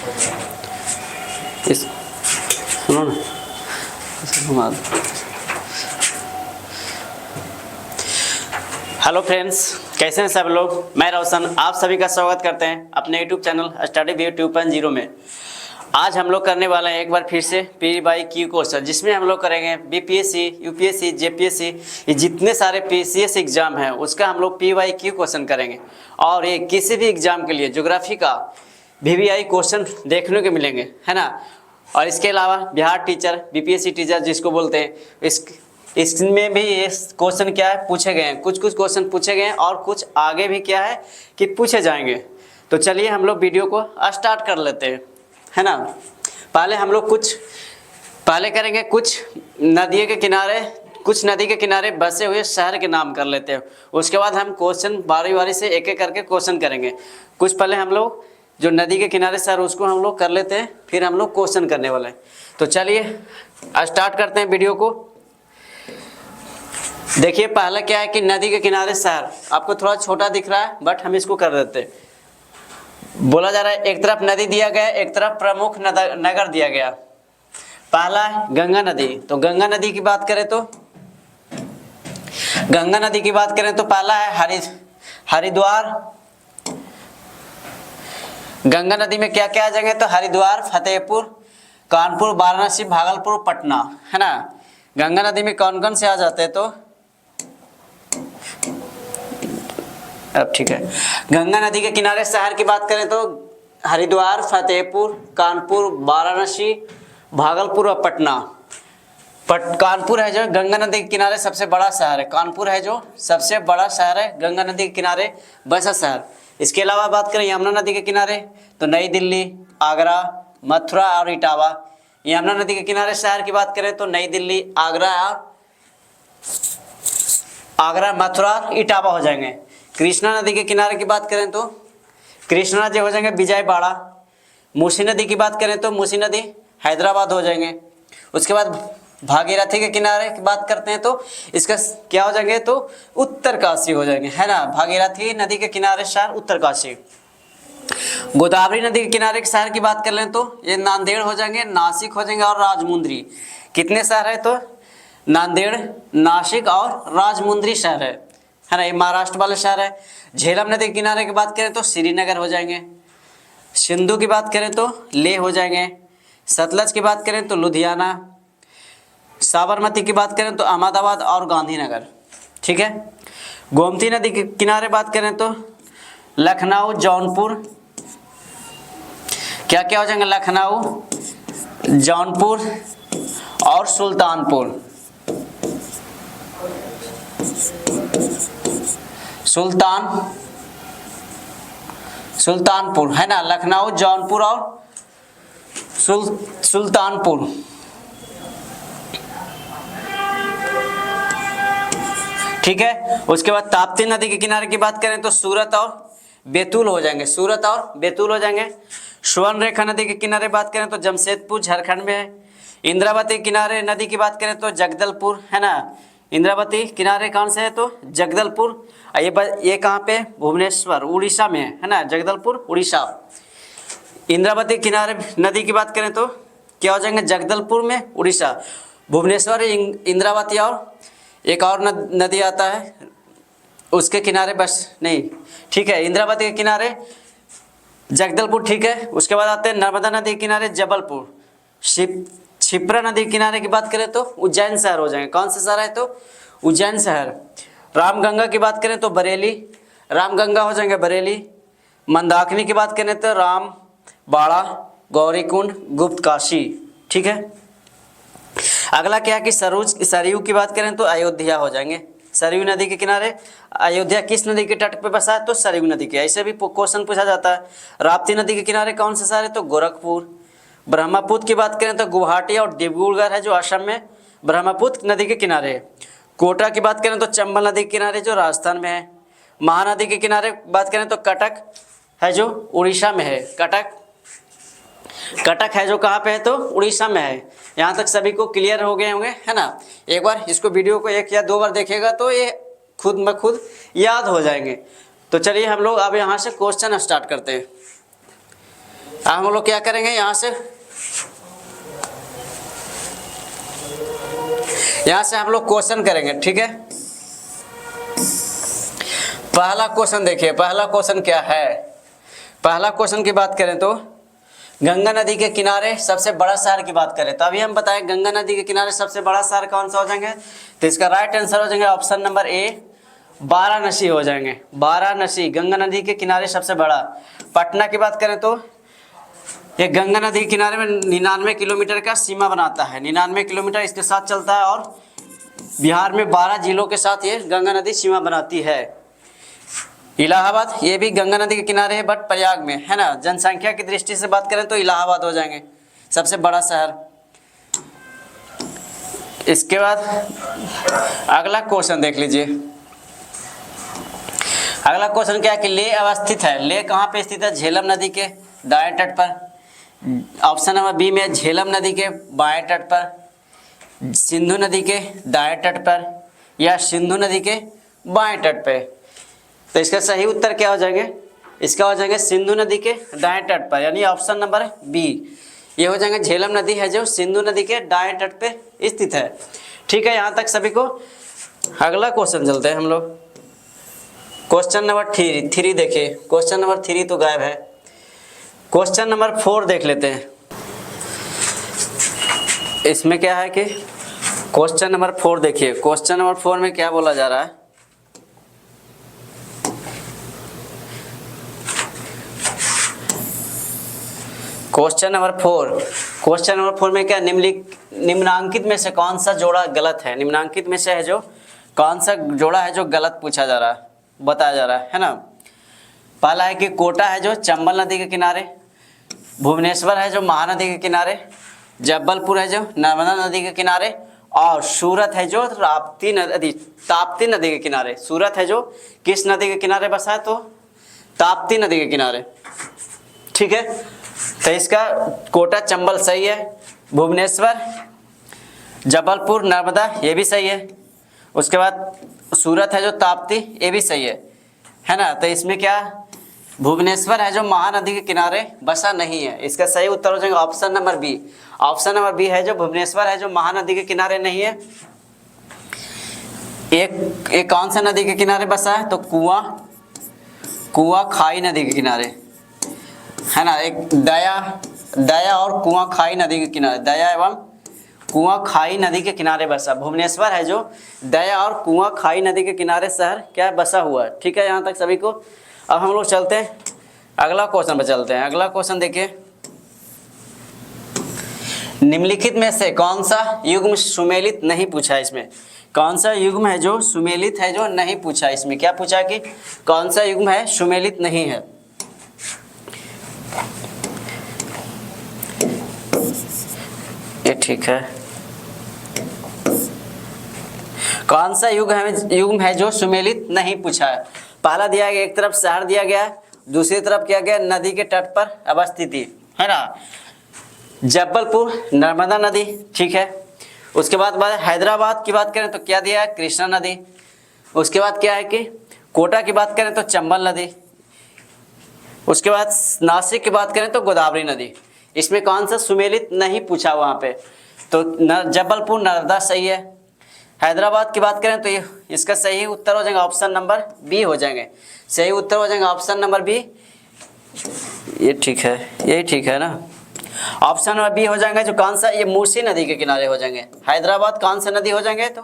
इस सुनो ना, घुमा दो। हेलो फ्रेंड्स, कैसे हैं सब लोग। मैं रोशन आप सभी का स्वागत करते हैं अपने यूट्यूब चैनल स्टडी व्यू 2.0 में। आज हम लोग करने वाले हैं एक बार फिर से PYQ क्वेश्चन, जिसमें हम लोग करेंगे BPSC, UPSC, JPSC, ये जितने सारे PCS एग्जाम हैं उसका हम लोग PYQ क्वेश्चन करेंगे। और ये किसी भी एग्जाम के लिए ज्योग्राफी का VVI क्वेश्चन देखने को मिलेंगे, है ना। और इसके अलावा बिहार टीचर, BPSC टीचर जिसको बोलते हैं, इसमें भी ये क्वेश्चन क्या है पूछे गए हैं। कुछ क्वेश्चन पूछे गए हैं और कुछ आगे भी क्या है कि पूछे जाएंगे। तो चलिए हम लोग वीडियो को स्टार्ट कर लेते हैं, है ना। पहले हम लोग करेंगे कुछ नदी के किनारे बसे हुए शहर के नाम कर लेते हैं। उसके बाद हम क्वेश्चन बारी बारी से एक एक करके क्वेश्चन करेंगे। कुछ पहले हम लोग जो नदी के किनारे शहर उसको हम लोग कर लेते हैं, फिर हम लोग क्वेश्चन करने वाले हैं। तो चलिए स्टार्ट करते हैं वीडियो को। देखिए पहला क्या है कि नदी के किनारे शहर, आपको थोड़ा छोटा दिख रहा है बट हम इसको कर देते हैं। बोला जा रहा है एक तरफ नदी दिया गया, एक तरफ प्रमुख नगर दिया गया। पहला है गंगा नदी। तो गंगा नदी की बात करें तो पहला है हरिद्वार। गंगा नदी में क्या क्या आ जाएंगे तो हरिद्वार, फतेहपुर, कानपुर, वाराणसी, भागलपुर, पटना, है ना। गंगा नदी में कौन कौन से आ जाते हैं तो अब ठीक है। गंगा नदी के किनारे शहर की बात करें तो हरिद्वार, फतेहपुर, कानपुर, वाराणसी, भागलपुर और पटना। कानपुर है जो गंगा नदी के किनारे सबसे बड़ा शहर है। कानपुर है जो सबसे बड़ा शहर है गंगा नदी के किनारे बसा शहर। इसके अलावा बात करें यमुना नदी के किनारे तो नई दिल्ली, आगरा, मथुरा और इटावा। यमुना नदी के किनारे शहर की बात करें तो नई दिल्ली, आगरा, मथुरा, इटावा हो जाएंगे। कृष्णा नदी के किनारे की बात करें तो कृष्णा नदी हो जाएंगे विजयवाड़ा। मूसी नदी की बात करें तो मूसी नदी हैदराबाद हो जाएंगे। उसके बाद भागीरथी के किनारे की बात करते हैं तो इसका क्या हो जाएंगे तो उत्तरकाशी हो जाएंगे, है ना। भागीरथी नदी के किनारे शहर उत्तरकाशी। गोदावरी नदी के किनारे के शहर की बात कर लें तो ये नांदेड़ हो जाएंगे, नासिक हो जाएंगे और राजमुंद्री। कितने शहर है तो नांदेड़, नासिक और राजमुंद्री शहर है ना। ये महाराष्ट्र वाले शहर है। झेलम नदी के किनारे की बात करें तो श्रीनगर हो जाएंगे। सिंधु की बात करें तो लेह हो जाएंगे। सतलज की बात करें तो लुधियाना। साबरमती की बात करें तो अहमदाबाद और गांधीनगर, ठीक है। गोमती नदी के किनारे बात करें तो लखनऊ, जौनपुर, क्या क्या हो जाएंगे लखनऊ, जौनपुर और सुल्तानपुर। सुल्तानपुर है ना। लखनऊ, जौनपुर और सुल्तानपुर। ठीक है। उसके बाद ताप्ती नदी के किनारे की बात करें तो सूरत और बैतूल हो जाएंगे। स्वर्ण रेखा नदी के किनारे बात करें तो जमशेदपुर झारखंड में है। इंद्रावती किनारे नदी की बात करें तो जगदलपुर, है ना। इंद्रावती किनारे कौन से है तो जगदलपुर। ये कहाँ पे भुवनेश्वर उड़ीसा में है ना। जगदलपुर उड़ीसा। इंद्रावती किनारे नदी की बात करें तो क्या हो जाएंगे जगदलपुर में उड़ीसा। भुवनेश्वर, इंद्रावती और एक और नदी आता है उसके किनारे बस नहीं, ठीक है। इंद्रावती के किनारे जगदलपुर, ठीक है। उसके बाद आते हैं नर्मदा नदी के किनारे जबलपुर। क्षिप्रा नदी के किनारे की बात करें तो उज्जैन शहर हो जाएंगे। कौन सा शहर है तो उज्जैन शहर। रामगंगा की बात करें तो बरेली, रामगंगा हो जाएंगे बरेली। मंदाकिनी की बात करें तो रामबाड़ा, गौरीकुंड, गुप्तकाशी, ठीक है। अगला क्या है कि सरयू की बात करें तो अयोध्या हो जाएंगे। सरयू नदी के किनारे अयोध्या किस नदी के तट पे बसा है तो सरयू नदी के। ऐसे भी क्वेश्चन पूछा जाता है। राप्ती नदी के किनारे कौन सा शहर है तो गोरखपुर। ब्रह्मपुत्र की बात करें तो गुवाहाटी और डिब्रूगढ़ है जो असम में ब्रह्मपुत्र नदी के किनारे है। कोटा की बात करें तो चंबल नदी के किनारे जो राजस्थान में है। महानदी के किनारे बात करें तो कटक है जो उड़ीसा में है। कटक है जो कहाँ पे है तो उड़ीसा में है। यहाँ तक सभी को क्लियर हो गए होंगे, है ना। एक बार इसको वीडियो को 1 या 2 बार देखेगा तो ये खुद ब खुद याद हो जाएंगे। तो चलिए हम लोग अब यहाँ से क्वेश्चन स्टार्ट करते हैं। अब हम लोग क्या करेंगे, यहाँ से हम लोग क्वेश्चन करेंगे, ठीक है। पहला क्वेश्चन देखिए, पहला क्वेश्चन क्या है। पहला क्वेश्चन की बात करें तो गंगा नदी के किनारे सबसे बड़ा शहर की बात करें तो अभी हम बताएं गंगा नदी के किनारे सबसे बड़ा शहर कौन सा हो जाएंगे, तो इसका राइट आंसर हो जाएंगे ऑप्शन नंबर ए, वाराणसी हो जाएंगे। वाराणसी गंगा नदी के किनारे सबसे बड़ा। पटना की बात करें तो ये गंगा नदी के किनारे में 99 किलोमीटर का सीमा बनाता है, 99 किलोमीटर इसके साथ चलता है और बिहार में 12 जिलों के साथ ये गंगा नदी सीमा बनाती है। इलाहाबाद ये भी गंगा नदी के किनारे है बट प्रयाग में है ना। जनसंख्या की दृष्टि से बात करें तो इलाहाबाद हो जाएंगे सबसे बड़ा शहर। इसके बाद अगला क्वेश्चन देख लीजिए। अगला क्वेश्चन क्या है कि लेह अवस्थित है। लेह कहाँ पे स्थित है, झेलम नदी के दाएं तट पर। ऑप्शन नंबर बी में झेलम नदी के बाएं तट पर, सिंधु नदी के दाएं तट पर या सिंधु नदी के बाएं तट पे। तो इसका सही उत्तर क्या हो जाएंगे, इसका हो जाएंगे सिंधु नदी के दाएं तट पर, यानी ऑप्शन नंबर बी ये हो जाएंगे। झेलम नदी है जो सिंधु नदी के दाएं तट पे स्थित है। ठीक है, यहाँ तक सभी को। अगला क्वेश्चन चलते हैं हम लोग। क्वेश्चन नंबर 3 देखिए। क्वेश्चन नंबर 3 तो गायब है। क्वेश्चन नंबर 4 देख लेते हैं। इसमें क्या है कि क्वेश्चन नंबर 4 देखिए। क्वेश्चन नंबर 4 में क्या बोला जा रहा है, क्वेश्चन नंबर 4 में क्या निम्नांकित में से कौन सा जोड़ा गलत है। निम्नांकित में से है जो कौन सा जोड़ा है जो गलत पूछा जा रहा है, बताया जा रहा है ना। पहला है कि कोटा है जो चंबल नदी के किनारे, भुवनेश्वर है जो महानदी के किनारे, जबलपुर है जो नर्मदा नदी के किनारे और सूरत है जो ताप्ती नदी के किनारे। सूरत है जो किस नदी के किनारे बसा है, तो ताप्ती नदी के किनारे। ठीक है, तो इसका कोटा चंबल सही है, भुवनेश्वर जबलपुर नर्मदा ये भी सही है, उसके बाद सूरत है जो ताप्ती ये भी सही है ना। तो इसमें क्या भुवनेश्वर है जो महानदी के किनारे बसा नहीं है। इसका सही उत्तर हो जाएगा option number B. Option number B है जो भुवनेश्वर है जो महानदी के किनारे नहीं है। एक कौन सा नदी के किनारे बसा है, तो कुआं खाई नदी के किनारे है ना। एक दया और कुआं खाई नदी के किनारे, दया एवं कुआं खाई नदी के किनारे बसा। भुवनेश्वर है जो दया और कुआं खाई नदी के किनारे शहर क्या बसा हुआ है। ठीक है, यहाँ तक सभी को। अब हम लोग चलते हैं अगला क्वेश्चन पर चलते हैं। अगला क्वेश्चन देखिए, निम्नलिखित में से कौन सा युग्म सुमेलित नहीं पूछा है। इसमें कौन सा युग्म है जो सुमेलित है जो नहीं पूछा। इसमें क्या पूछा कि कौन सा युग्म है सुमेलित नहीं है। ये ठीक है, कौन सा युग्म है जो सुमेलित नहीं पूछा है। पहला दिया गया, एक तरफ शहर दिया गया, दूसरी तरफ क्या गया नदी के तट पर अवस्थिति है ना, जबलपुर नर्मदा नदी। ठीक है, उसके बाद हैदराबाद की बात करें तो क्या दिया है कृष्णा नदी। उसके बाद क्या है कि कोटा की बात करें तो चंबल नदी। उसके बाद नासिक की बात करें तो गोदावरी नदी। इसमें कौन सा सुमेलित नहीं पूछा वहाँ पे, तो जबलपुर नर्मदा सही है। हैदराबाद की बात करें तो ये इसका सही उत्तर हो जाएगा ऑप्शन नंबर बी हो जाएंगे। सही उत्तर हो जाएगा ऑप्शन नंबर बी। ये ठीक है, यही ठीक है ना। ऑप्शन नंबर बी हो जाएगा जो कौन सा, ये मूसी नदी के किनारे हो जाएंगे। हैदराबाद कौन सा नदी हो जाएंगे, तो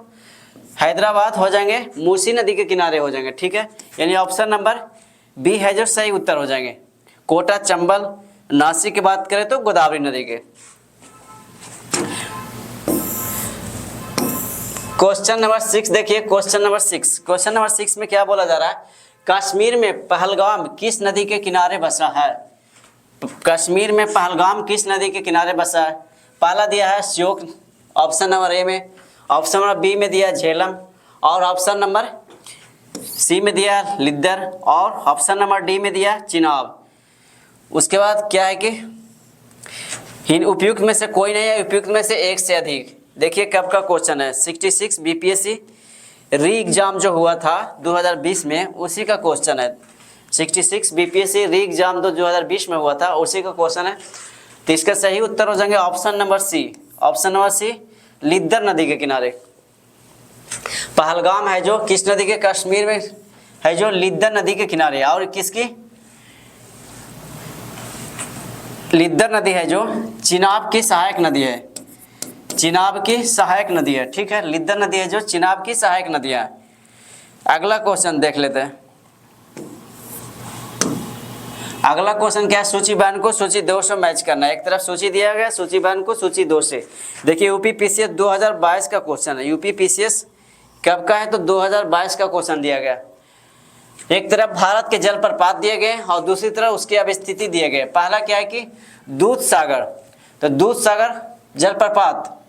हैदराबाद हो जाएंगे मूसी नदी के किनारे हो जाएंगे। ठीक है, यानी ऑप्शन नंबर बी है जो सही उत्तर हो जाएंगे। कोटा चंबल नासिक की बात करें तो गोदावरी नदी के। क्वेश्चन नंबर 6 देखिए। क्वेश्चन नंबर 6 में क्या बोला जा रहा है, कश्मीर में पहलगाम किस नदी के किनारे बसा है। कश्मीर में पहलगाम किस नदी के किनारे बसा है। पहला दिया है श्योक ऑप्शन नंबर ए में, ऑप्शन नंबर बी में दिया झेलम और ऑप्शन नंबर सी में दिया लिद्दर और ऑप्शन नंबर डी में दिया चिनाब। उसके बाद क्या है कि इन उपयुक्त में से कोई नहीं है, उपयुक्त में से एक से अधिक। देखिए कब का क्वेश्चन है, 66 बीपीएससी री एग्जाम जो हुआ था 2020 में उसी का क्वेश्चन है। 66 बीपीएससी री एग्जाम 2020 में हुआ था, उसी का क्वेश्चन है। तो इसका सही उत्तर हो जाएंगे option number C. Option number C, Lidder नदी के किनारे। पहलगाम है जो किस नदी के, कश्मीर में है जो लिद्दर नदी के किनारे। और किसकी, लिद्दर नदी है जो चिनाब की सहायक नदी है, चिनाब की सहायक नदी है। ठीक है, लिद्दर नदी है जो चिनाब की सहायक नदी है। अगला क्वेश्चन देख लेते हैं। अगला क्वेश्चन क्या है, सूची वन को सूची 2 से मैच करना है। एक तरफ सूची दिया गया, सूची वन को सूची 2 से। देखिए यूपी पीसीएस 2022 का क्वेश्चन है। यूपी पीसीएस कब का है, तो 2022 का क्वेश्चन दिया गया। एक तरफ भारत के जलप्रपात दिए गए और दूसरी तरफ उसकी अवस्थिति दिए गए। पहला क्या है कि दूध सागर, तो दूध सागर जलप्रपात,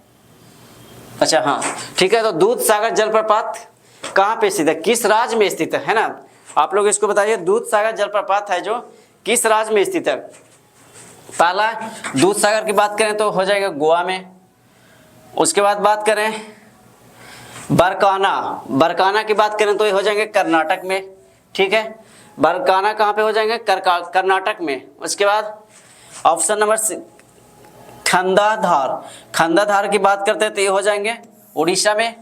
अच्छा हाँ ठीक है, तो दूध सागर जलप्रपात कहाँ पे स्थित है, किस राज्य में स्थित है ना। आप लोग इसको बताइए, दूध सागर जलप्रपात है जो किस राज्य में स्थित है। पहला दूध सागर की बात करें तो हो जाएगा गोवा में। उसके बाद बात करें बरकाना, बरकाना की बात करें तो ये हो जाएंगे कर्नाटक में। ठीक है, बरकाना कहाँ पे हो जाएंगे, कर्नाटक में। उसके बाद ऑप्शन नंबर खंडाधार, खंडाधार की बात करते हैं तो ये हो जाएंगे उड़ीसा में।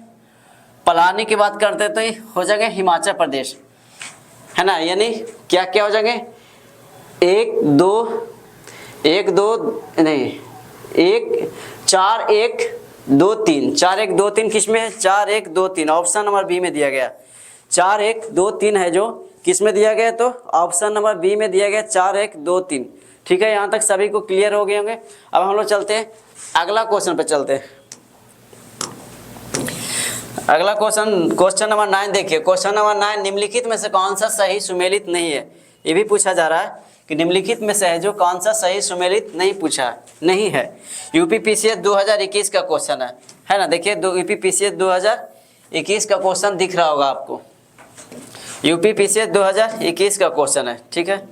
पलानी की बात करते हैं तो ये हो जाएंगे हिमाचल प्रदेश, है ना। यानी क्या क्या हो जाएंगे, 1 4 1 2 3, 4 1 2 3 किस में है, 4 1 2 3 ऑप्शन नंबर बी में दिया गया। 4 1 2 3 है जो किस में दिया गया, तो ऑप्शन नंबर बी में दिया गया 4 1 2 3। ठीक है, यहाँ तक सभी को क्लियर हो गए होंगे। अब हम लोग चलते हैं अगला क्वेश्चन पे चलते हैं। अगला क्वेश्चन नंबर 9 देखिए। क्वेश्चन नंबर 9, निम्नलिखित में से कौन सा सही सुमेलित नहीं है। ये भी पूछा जा रहा है कि निम्नलिखित में से है जो कौन सा सही सुमेलित नहीं पूछा नहीं है। यूपी पीसीएस 2021 का क्वेश्चन है ना। देखिए यूपी पीसीएस 2021 का क्वेश्चन दिख रहा होगा आपको। यूपी पीसीएस 2021 का क्वेश्चन है। ठीक है,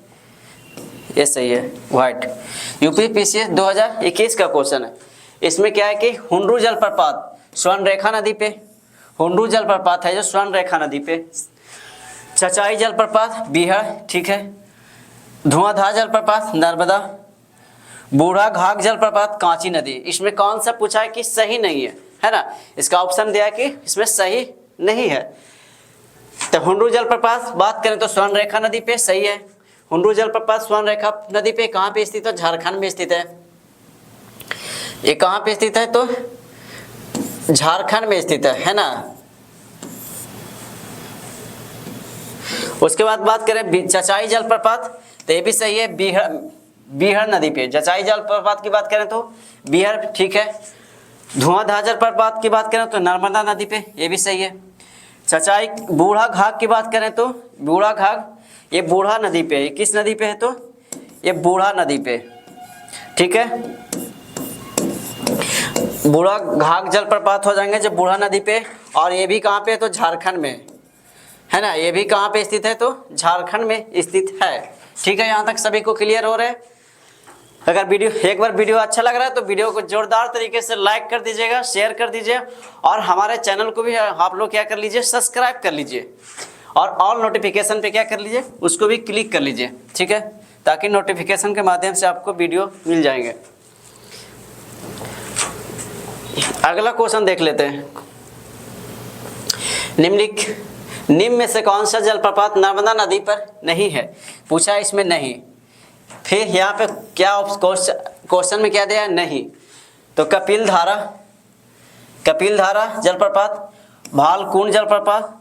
ये सही है व्हाइट। यूपी पीसीएस 2021 का क्वेश्चन है। इसमें क्या है कि हुंडरू जलप्रपात स्वर्णरेखा नदी पे, हुंडरू जलप्रपात है जो स्वर्णरेखा नदी पे। चचाई जलप्रपात बिहार, ठीक है। धुआंधार जलप्रपात नर्मदा। बूढ़ा घाघ जलप्रपात कांची नदी। इसमें कौन सा पूछा है कि सही नहीं है ना। इसका ऑप्शन दिया है कि इसमें सही नहीं है। तो हुंडरू जलप्रपात बात करें तो स्वर्णरेखा नदी पे सही है। हुंडरू जलप्रपात स्वर्णरेखा नदी पे कहाँ पे स्थित है, झारखंड में स्थित है। ये कहाँ पे स्थित है, तो झारखंड में स्थित है ना। उसके बाद बात करें चचाई जलप्रपात, तो ये भी सही है, बिहार नदी पे। चचाई जलप्रपात की बात करें तो बिहार, ठीक है। धुआंधार जलप्रपात की बात करें तो नर्मदा नदी पे, ये भी सही है। चचाई बूढ़ा घाघ की बात करें तो बूढ़ा घाघ ये बूढ़ा नदी पे, किस नदी पे है, तो ये बूढ़ा नदी पे, ठीक है। बूढ़ा घाघ जलप्रपात हो जाएंगे जो बूढ़ा नदी पे। और ये भी कहाँ पे है, तो झारखंड में, है ना। ये भी कहाँ पे स्थित है, तो झारखंड में स्थित है। ठीक है, यहाँ तक सभी को क्लियर हो रहा है। अगर वीडियो एक बार वीडियो अच्छा लग रहा है तो वीडियो को जोरदार तरीके से लाइक कर दीजिएगा, शेयर कर दीजिए और हमारे चैनल को भी आप लोग क्या कर लीजिए, सब्सक्राइब कर लीजिए। और ऑल नोटिफिकेशन पे क्या कर लीजिए, उसको भी क्लिक कर लीजिए। ठीक है, ताकि नोटिफिकेशन के माध्यम से आपको वीडियो मिल जाएंगे। अगला क्वेश्चन देख लेते हैं। निम्न में से कौन सा जलप्रपात नर्मदा नदी पर नहीं है, पूछा है इसमें नहीं। फिर यहाँ पे क्या क्वेश्चन में क्या दिया है, नहीं। तो कपिल धारा जलप्रपात, भालकुंड जलप्रपात,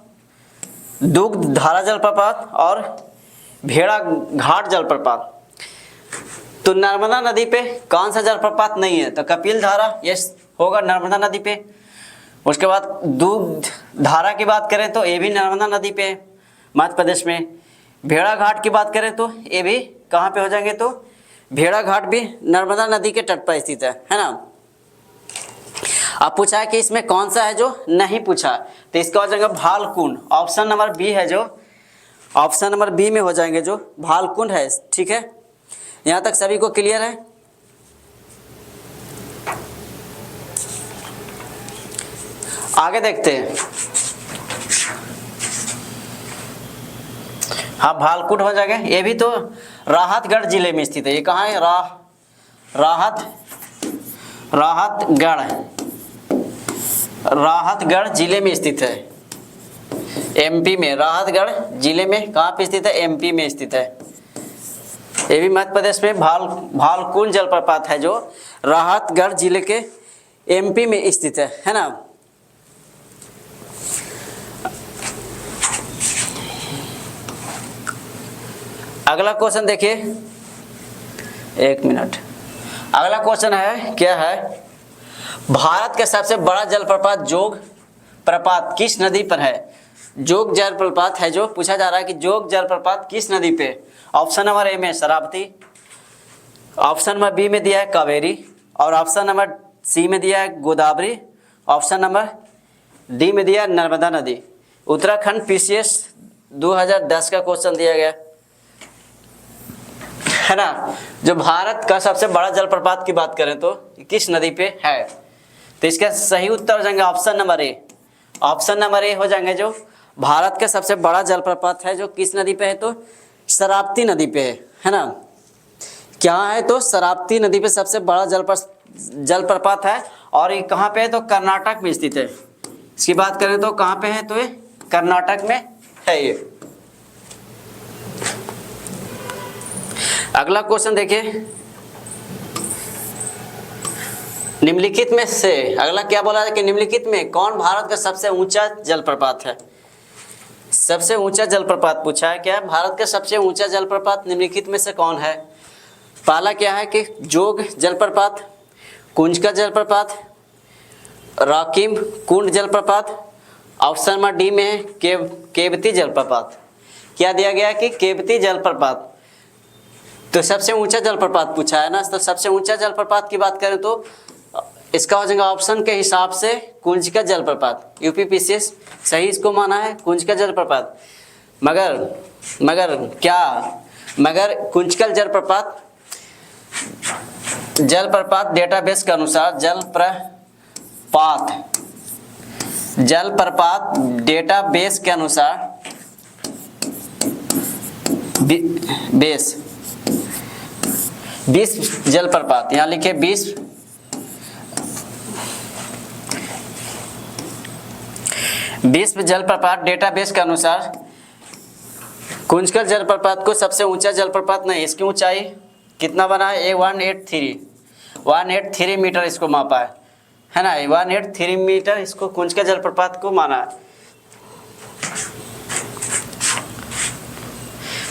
दुग्ध धारा जलप्रपात और भेड़ा घाट जलप्रपात। तो नर्मदा नदी पे कौन सा जलप्रपात नहीं है, तो कपिल धारा ये होगा नर्मदा नदी पे। उसके बाद दुग्ध धारा की बात करें तो ये भी नर्मदा नदी पे मध्य प्रदेश में। भेड़ा घाट की बात करें तो ये भी कहाँ पे हो जाएंगे, तो भेड़ा घाट भी नर्मदा नदी के तट पर स्थित है ना। अब पूछा है कि इसमें कौन सा है जो नहीं पूछा, तो इसका हो जाएगा भालकुंड। ऑप्शन नंबर बी है जो, ऑप्शन नंबर बी में हो जाएंगे जो भालकुंड है। ठीक है, यहाँ तक सभी को क्लियर है। आगे देखते हैं। हाँ भालकुट हो जाएगा, ये भी तो राहतगढ़ जिले में स्थित है। ये कहाँ है? राहतगढ़ जिले में स्थित है, एमपी में। राहतगढ़ जिले में कहाँ पे स्थित है? एमपी में स्थित है। ये भी मध्य प्रदेश में भालकुंड जलप्रपात है जो राहतगढ़ जिले के एमपी में स्थित है ना। अगला क्वेश्चन देखिए, एक मिनट। अगला क्वेश्चन है, क्या है? भारत का सबसे बड़ा जलप्रपात जोग प्रपात किस नदी पर है? जोग जलप्रपात है जो पूछा जा रहा है कि जोग जलप्रपात किस नदी पे? ऑप्शन नंबर ए में शरावती, ऑप्शन नंबर बी में दिया है कावेरी, और ऑप्शन नंबर सी में दिया है गोदावरी, ऑप्शन नंबर डी में दिया है नर्मदा नदी। उत्तराखंड पीसीएस 2010 का क्वेश्चन दिया गया है ना। जो भारत का सबसे बड़ा जलप्रपात की बात करें तो किस नदी पे है? तो इसका सही उत्तर हो जाएंगे option number A. Option number A हो जाएंगे जो भारत का सबसे बड़ा जलप्रपात है जो किस नदी पे है? तो शरावती नदी पे है ना। क्या है? तो शरावती नदी पे सबसे बड़ा जलप्रपात है, और ये कहाँ पे है? तो कर्नाटक में स्थित है। इसकी बात करें तो कहाँ पे है? तो ये कर्नाटक में है ये। अगला क्वेश्चन देखिए, निम्नलिखित में से अगला क्या बोला है कि निम्नलिखित में कौन भारत का सबसे ऊंचा जलप्रपात है? सबसे ऊंचा जलप्रपात पूछा है। क्या भारत का सबसे ऊंचा जलप्रपात निम्नलिखित में से कौन है? पहला क्या है कि जोग जलप्रपात, कुंजका जलप्रपात, राकिम कुंड जलप्रपात, ऑप्शन नंबर डी में है केवती जलप्रपात। क्या दिया गया कि केवती जलप्रपात। तो सबसे ऊंचा जलप्रपात पूछा है ना, तो सबसे ऊंचा जलप्रपात की बात करें तो इसका हो जाएगा ऑप्शन के हिसाब से कुंजका जलप्रपात। यूपीपीसीएस सही इसको माना है कुंजका जलप्रपात। मगर कुंजका जलप्रपात डेटाबेस के अनुसार जलप्रपात डेटाबेस के अनुसार 20 जलप्रपात, यहाँ लिखे 20 जलप्रपात डेटाबेस के अनुसार कुंजकल जलप्रपात को सबसे ऊंचा जलप्रपात नहीं। इसकी ऊंचाई कितना बना है? 183 मीटर इसको मापा है ना। 183 मीटर इसको कुंजकल जलप्रपात को माना है।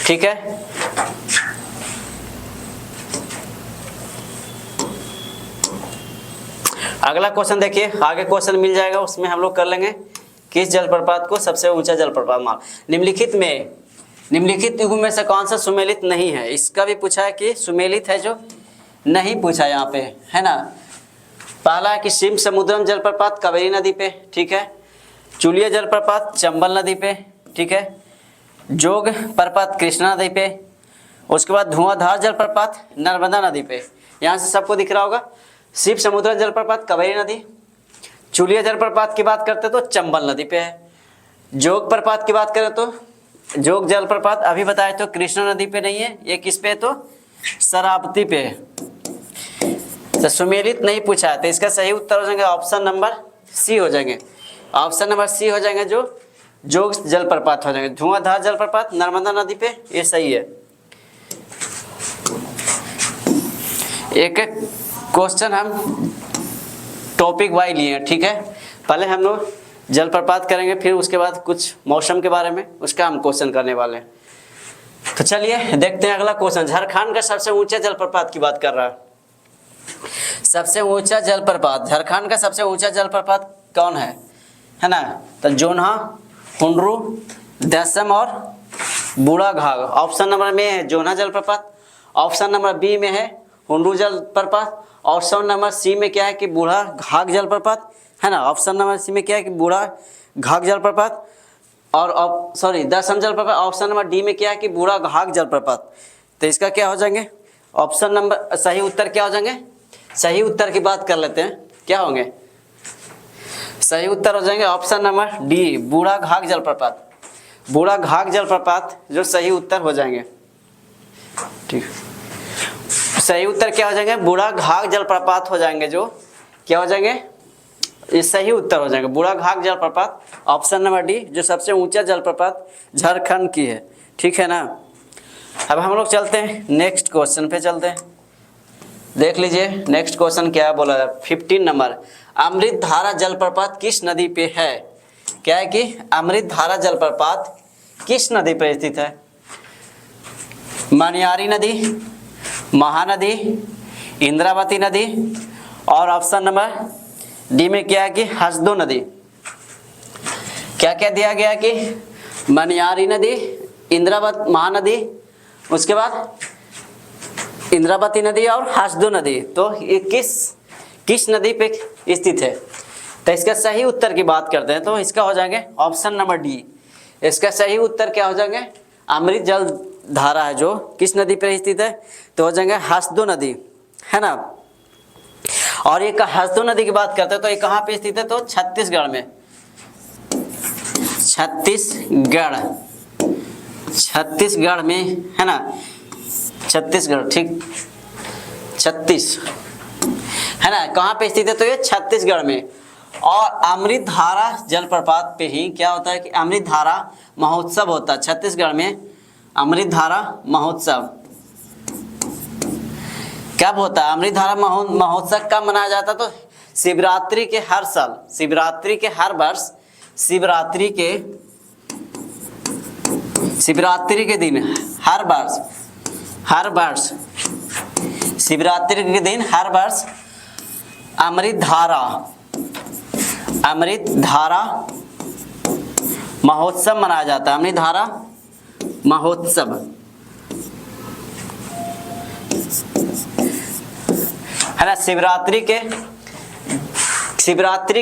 ठीक है, अगला क्वेश्चन देखिए। आगे क्वेश्चन मिल जाएगा, उसमें हम लोग कर लेंगे किस जलप्रपात को सबसे ऊंचा जलप्रपात मान। निम्नलिखित युग में से कौन सा सुमेलित नहीं है? इसका भी पूछा है कि सुमेलित है जो नहीं पूछा यहाँ पे है ना। पहला है कि शिव समुद्रम जलप्रपात कावेरी नदी पे, ठीक है। चुलिया जलप्रपात चंबल नदी पे, ठीक है। जोग प्रपात कृष्णा नदी पे। उसके बाद धुआंधार जलप्रपात नर्मदा नदी पे। यहाँ से सबको दिख रहा होगा। शिव समुद्र जलप्रपात कावेरी नदी, चुलिया जलप्रपात की बात करते तो चंबल नदी पे है। जोग प्रपात की बात करें तो जोग जलप्रपात अभी बताए तो कृष्णा नदी पे नहीं है, ये किस पे तो शरावती पे है। तो सुमेलित नहीं पूछा है, तो इसका सही उत्तर हो जाएंगे ऑप्शन नंबर सी हो जाएंगे। ऑप्शन नंबर सी हो जाएंगे जो जोग जलप्रपात हो जाएंगे। धुआंधार जलप्रपात नर्मदा नदी पे, ये सही है। एक क्वेश्चन हम टॉपिक वाइज लिए हैं, ठीक है। पहले हम लोग जलप्रपात करेंगे, फिर उसके बाद कुछ मौसम के बारे में उसका हम क्वेश्चन करने वाले हैं। तो चलिए देखते हैं अगला क्वेश्चन। झारखंड का सबसे ऊंचा जलप्रपात की बात कर रहा है। सबसे ऊंचा जलप्रपात, झारखंड का सबसे ऊंचा जलप्रपात कौन है ना। तो जोन्हा, हुंडरू, दसम और बूढ़ा घाघ। ऑप्शन नंबर में है जोन्हा जलप्रपात, ऑप्शन नंबर बी में है हुंडरू जलप्रपात, ऑप्शन नंबर सी में क्या है कि बूढ़ा घाघ जलप्रपात है ना। ऑप्शन नंबर सी में क्या है कि बूढ़ा घाघ जलप्रपात और दसम जलप्रपात। ऑप्शन नंबर डी में क्या है कि बूढ़ा घाघ जलप्रपात। तो इसका क्या हो जाएंगे ऑप्शन नंबर, सही उत्तर क्या हो जाएंगे। सही उत्तर की बात कर लेते हैं, क्या होंगे सही उत्तर हो जाएंगे ऑप्शन नंबर डी बूढ़ा घाघ जलप्रपात। बूढ़ाघाट जलप्रपात जो सही उत्तर हो जाएंगे। ठीक, सही उत्तर क्या हो जाएंगे? बूढ़ाघाट जलप्रपात हो जाएंगे, जो क्या हो जाएंगे? ये सही उत्तर हो जाएंगे बूढ़ाघाट जलप्रपात, ऑप्शन नंबर डी, जो सबसे ऊंचा जलप्रपात झारखंड की है। ठीक है ना। अब हम लोग चलते हैं नेक्स्ट क्वेश्चन पे चलते हैं। देख लीजिए नेक्स्ट क्वेश्चन क्या बोला है। 15 नंबर, अमृतधारा जलप्रपात किस नदी पे है? क्या है कि अमृतधारा जलप्रपात किस नदी पर स्थित है? मनियारी नदी, महानदी, इंद्रावती नदी, और ऑप्शन नंबर डी में क्या है कि हसदो नदी। क्या क्या दिया गया कि मनियारी नदी, इंद्रावती, महानदी, उसके बाद इंद्रावती नदी और हसदो नदी। तो ये किस नदी पे स्थित है? तो इसका सही उत्तर की बात करते हैं तो इसका हो जाएंगे ऑप्शन नंबर डी। इसका सही उत्तर क्या हो जाएंगे? अमृत जल धारा है जो किस नदी पर स्थित है? तो हो जाएंगे हसदो नदी, है ना। और ये हसदो नदी की बात करते हैं तो ये कहाँ पे स्थित है? तो छत्तीसगढ़ में, छत्तीसगढ़ में, है ना। छत्तीसगढ़, ठीक, 36, है ना। कहाँ पे स्थित है? तो ये छत्तीसगढ़ में। और अमृतधारा जलप्रपात पे ही क्या होता है कि अमृतधारा महोत्सव होता है छत्तीसगढ़ में। अमृतधारा महोत्सव कब होता है? अमृतधारा महोत्सव कब मनाया जाता है? तो शिवरात्रि के हर साल, शिवरात्रि के हर वर्ष, शिवरात्रि के दिन हर वर्ष शिवरात्रि के दिन हर वर्ष अमृतधारा महोत्सव मनाया जाता है। अमृतधारा महोत्सव, है ना। शिवरात्रि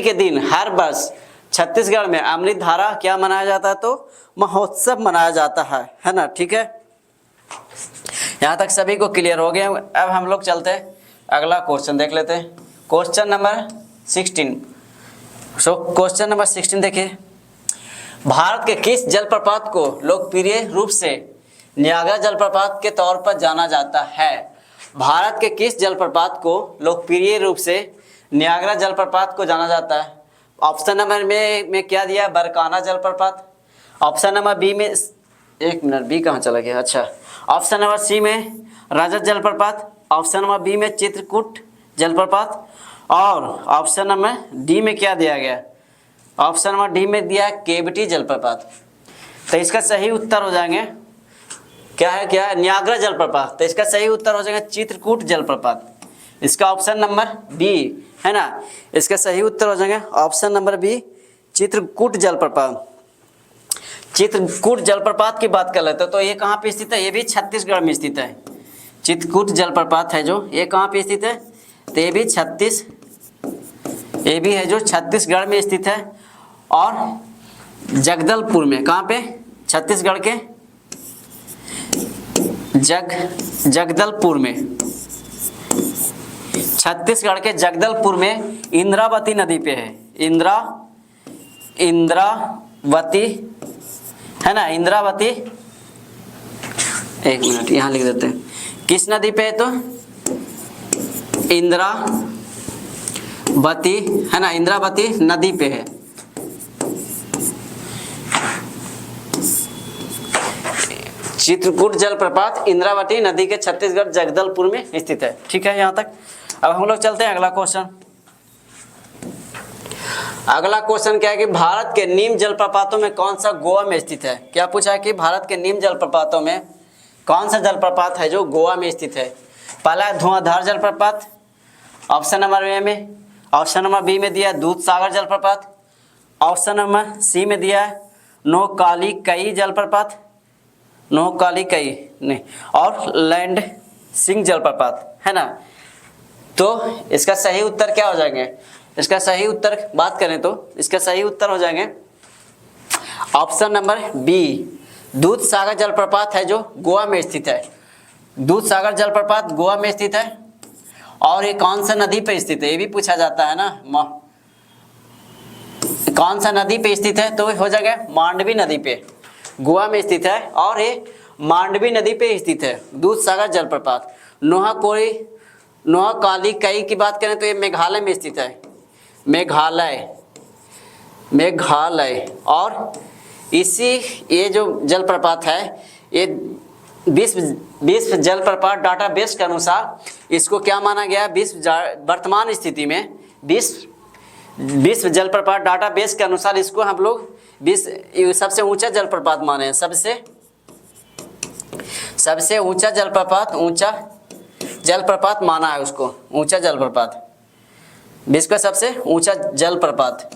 के दिन हर वर्ष छत्तीसगढ़ में अमृतधारा क्या मनाया जाता है? तो महोत्सव मनाया जाता है ना। ठीक है, यहाँ तक सभी को क्लियर हो गया। अब हम लोग चलते हैं अगला क्वेश्चन देख लेते हैं। Question number 16। क्वेश्चन नंबर 16 देखिए, भारत के किस जलप्रपात को लोकप्रिय रूप से नियाग्रा जलप्रपात के तौर पर जाना जाता है? भारत के किस जलप्रपात को लोकप्रिय रूप से नियाग्रा जलप्रपात को जाना जाता है? ऑप्शन नंबर में क्या दिया? बरकाना जलप्रपात। ऑप्शन नंबर बी में, एक मिनट, बी कहाँ चला गया? अच्छा, ऑप्शन नंबर सी में रजत जलप्रपात, ऑप्शन नंबर बी में चित्रकूट जलप्रपात, और ऑप्शन नंबर डी में क्या दिया गया? ऑप्शन नंबर डी में दिया केवटी जलप्रपात। तो इसका सही उत्तर हो जाएंगे क्या है? क्या है? नियाग्रा जलप्रपात। तो इसका सही उत्तर हो जाएगा चित्रकूट जलप्रपात। इसका ऑप्शन नंबर बी, है ना। इसका सही उत्तर हो जाएगा ऑप्शन नंबर बी, चित्रकूट जलप्रपात। चित्रकूट जलप्रपात की बात कर लेते हैं तो ये कहाँ पे स्थित है? ये भी छत्तीसगढ़ में स्थित है। चित्रकूट जलप्रपात है जो, ये कहाँ पे स्थित है? तो ये भी है जो छत्तीसगढ़ में स्थित है। और जगदलपुर में, कहाँ पे? छत्तीसगढ़ के जगदलपुर में, छत्तीसगढ़ के जगदलपुर में इंद्रावती नदी पे है। इंद्रावती, है ना। इंद्रावती, एक मिनट यहाँ लिख देते हैं। किस नदी पे है? तो इंद्रावती, है ना। इंद्रावती नदी पे है। चित्रकूट जलप्रपात इंद्रावती नदी के छत्तीसगढ़ जगदलपुर में स्थित है। ठीक है, यहाँ तक। अब हम लोग चलते हैं अगला क्वेश्चन। अगला क्वेश्चन क्या है कि भारत के निम्न जलप्रपातों में कौन सा गोवा में स्थित है? क्या पूछा है कि भारत के निम्न जलप्रपातों में कौन सा जलप्रपात है जो गोवा में स्थित है? पहला है धुआंधार जलप्रपात, ऑप्शन नंबर ए में। ऑप्शन नंबर बी में दिया दूधसागर जलप्रपात। ऑप्शन नंबर सी में दिया है नोकालीकई जलप्रपात, नोकालीकई नहीं, और लैंड सिंह जलप्रपात, है ना। तो इसका सही उत्तर क्या हो जाएंगे? इसका सही उत्तर बात करें तो इसका सही उत्तर हो जाएंगे ऑप्शन नंबर बी, दूधसागर जलप्रपात है जो गोवा में स्थित है। दूधसागर जलप्रपात गोवा में स्थित है। और ये कौन सा नदी पे स्थित है? ये भी पूछा जाता है ना, कौन सा नदी पे स्थित है? तो हो जाएगा मांडवी नदी पे। गोवा में स्थित है और ये मांडवी नदी पे स्थित है। दूधसागर जलप्रपात। नोहाकाली कई की बात करें तो ये मेघालय में स्थित है। मेघालय और इसी ये जो जलप्रपात है ये विश्व जलप्रपात डाटाबेस के अनुसार इसको क्या माना गया है, वर्तमान स्थिति में विश्व जलप्रपात डाटाबेस के अनुसार इसको हम लोग सबसे ऊंचा जलप्रपात माने हैं। सबसे ऊंचा जलप्रपात माना है उसको, ऊंचा जलप्रपात, विश्व का सबसे ऊंचा जलप्रपात।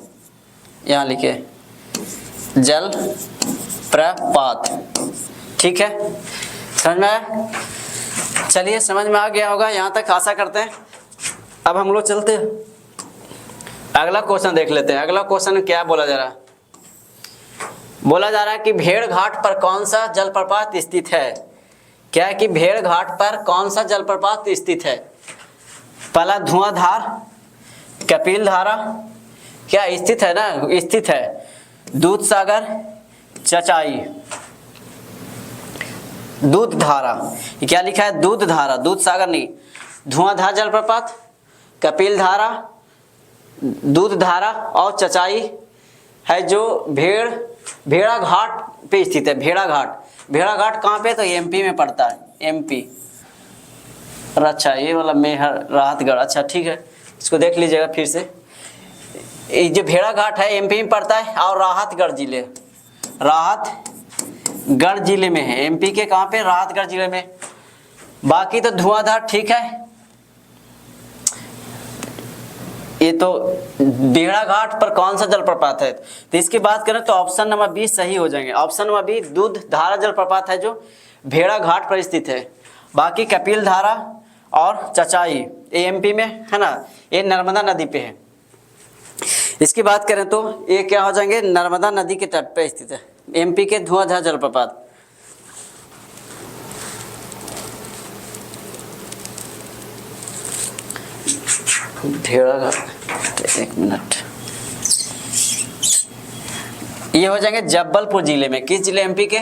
यहाँ लिखे जलप्रपात, ठीक है, समझ में आया? चलिए, समझ में आ गया होगा, यहाँ तक आशा करते हैं। अब हम लोग चलते हैं अगला क्वेश्चन देख लेते हैं। अगला क्वेश्चन क्या बोला जा रहा है? बोला जा रहा है कि भेड़ घाट पर कौन सा जलप्रपात स्थित है। क्या है कि भेड़ घाट पर कौन सा जलप्रपात स्थित है? पहला धुआंधार, कपिल धारा, क्या स्थित है ना, स्थित है, दूधसागर, चचाई, दूध धारा। क्या लिखा है? दूध धारा, दूधसागर नहीं, धुआंधार जलप्रपात, कपिल धारा, दूध धारा और चचाई है जो भेड़ा घाट पे स्थित है। भेड़ा घाट कहाँ पे? तो एमपी में पड़ता है, एमपी। अच्छा, ये वाला मेहर राहतगढ़, अच्छा ठीक है, इसको देख लीजिएगा फिर से। ये जो भेड़ा घाट है एमपी में पड़ता है और राहतगढ़ जिले में है। एमपी के कहाँ पे? राहतगढ़ जिले में। बाकी तो धुआंधार ठीक है। ये तो भेड़ा घाट पर कौन सा जलप्रपात है, तो इसकी बात करें तो ऑप्शन नंबर बी सही हो जाएंगे। ऑप्शन नंबर बी दूध धारा जलप्रपात है जो भेड़ा घाट पर स्थित है। बाकी कपिल धारा और चचाई ये एमपी में है ना, ये नर्मदा नदी पे है। इसकी बात करें तो ये क्या हो जाएंगे? नर्मदा नदी के तट पे स्थित है एमपी के धुआंधार जलप्रपात। भेड़ा घाट, एक मिनट, ये हो जाएंगे जबलपुर जिले में। किस जिले? एमपी के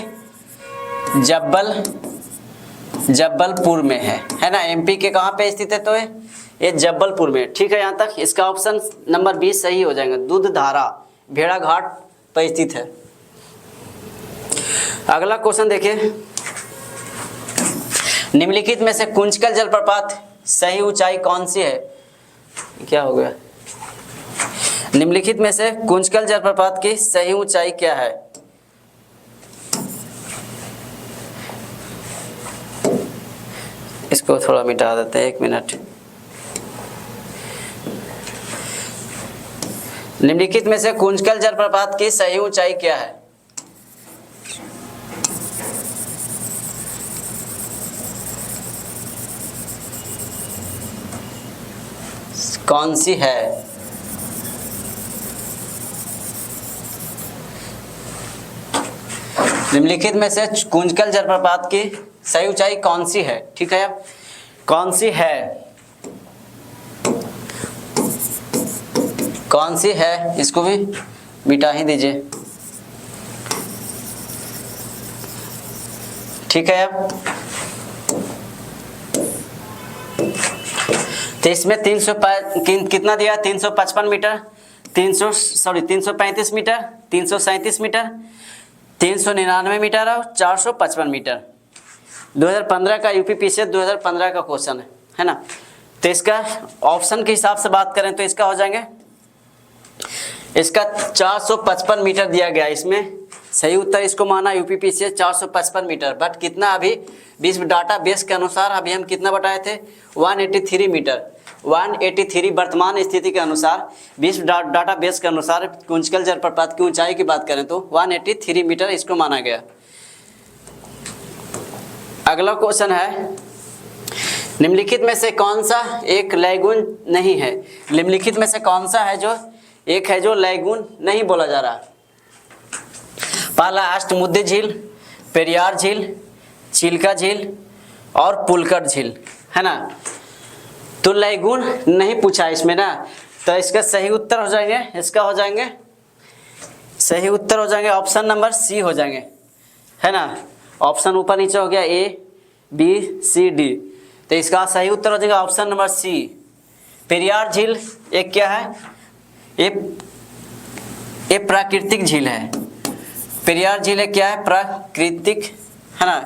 जबलपुर में है ना। एमपी के कहाँ पे स्थित है? तो ये जबलपुर में, ठीक है। यहाँ तक इसका ऑप्शन नंबर 20 सही हो जाएगा। दूध धारा भेड़ा घाट पर स्थित है। अगला क्वेश्चन देखिए, निम्नलिखित में से कुंजकल जलप्रपात सही ऊंचाई कौन सी है? क्या हो गया? निम्नलिखित में से कुंजकल जलप्रपात की सही ऊंचाई क्या है? इसको थोड़ा मिटा देते हैं, एक मिनट। निम्नलिखित में से कुंजकल जलप्रपात की सही ऊंचाई क्या है? कौन सी है? निम्नलिखित में से कुंजकल जलप्रपात की सही ऊंचाई कौन सी है? ठीक है, अब कौन सी है, कौन सी है, इसको भी मिटा ही दीजिए, ठीक है। अब तो इसमें 300 कितना दिया? 355 मीटर, 335 मीटर, 337 मीटर, 399 मीटर और 455 मीटर। 2015 का यूपीपीसीएस 2015 का क्वेश्चन है ना। तो इसका ऑप्शन के हिसाब से बात करें तो इसका हो जाएंगे, इसका 455 मीटर दिया गया। इसमें सही उत्तर इसको माना यूपीपीसीएस 455 मीटर। बट कितना अभी विश्व डाटा बेस के अनुसार अभी हम कितना बताए थे? 183 मीटर। 183 वर्तमान स्थिति के अनुसार विश्व डाटा बेस के अनुसार कुंजकल जलप्रपात की ऊंचाई की बात करें तो 183 मीटर इसको माना गया। अगला क्वेश्चन है, निम्नलिखित में से कौन सा एक लैगून नहीं है? निम्नलिखित में से कौन सा है जो एक है जो लैगून नहीं बोला जा रहा? पहला अष्टमुद्दे झील, पेरियार झील, चिल्का झील और पुलकर झील, है ना। तो लैगून नहीं पूछा इसमें ना, तो इसका सही उत्तर हो जाएंगे, इसका हो जाएंगे सही उत्तर हो जाएंगे ऑप्शन नंबर सी हो जाएंगे। है ना। ऑप्शन ऊपर नीचे हो गया A B C D, तो इसका सही उत्तर हो जाएगा ऑप्शन नंबर C। पेरियार झील एक क्या है, ये प्राकृतिक झील है। पेरियार झील एक क्या है, प्राकृतिक, है ना,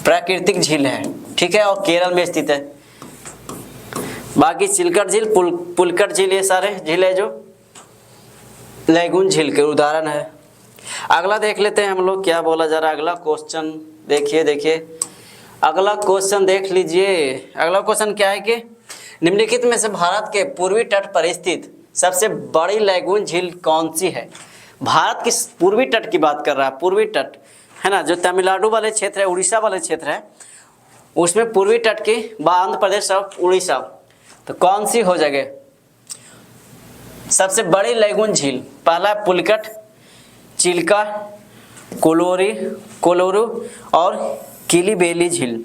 प्राकृतिक झील है, ठीक है, और केरल में स्थित है। बाकी चिलकट झील, पुलकट झील, ये सारे झील है जो लैगून झील के उदाहरण है। अगला देख लेते हैं हम लोग क्या बोला जा रहा है। अगला क्वेश्चन देखिए अगला क्वेश्चन देख लीजिए। अगला क्वेश्चन क्या है कि निम्नलिखित में से भारत के पूर्वी तट पर स्थित सबसे बड़ी लैगून झील कौन सी है। भारत की पूर्वी तट की बात कर रहा है, पूर्वी तट, है ना, जो तमिलनाडु वाले क्षेत्र है, उड़ीसा वाले क्षेत्र है, उसमें पूर्वी तट की आंध्र प्रदेश और उड़ीसा, तो कौन सी हो जाएगी सबसे बड़ी लैगून झील। पहला पुलकट, चिल्का, कोलोरू और किलीबेली झील।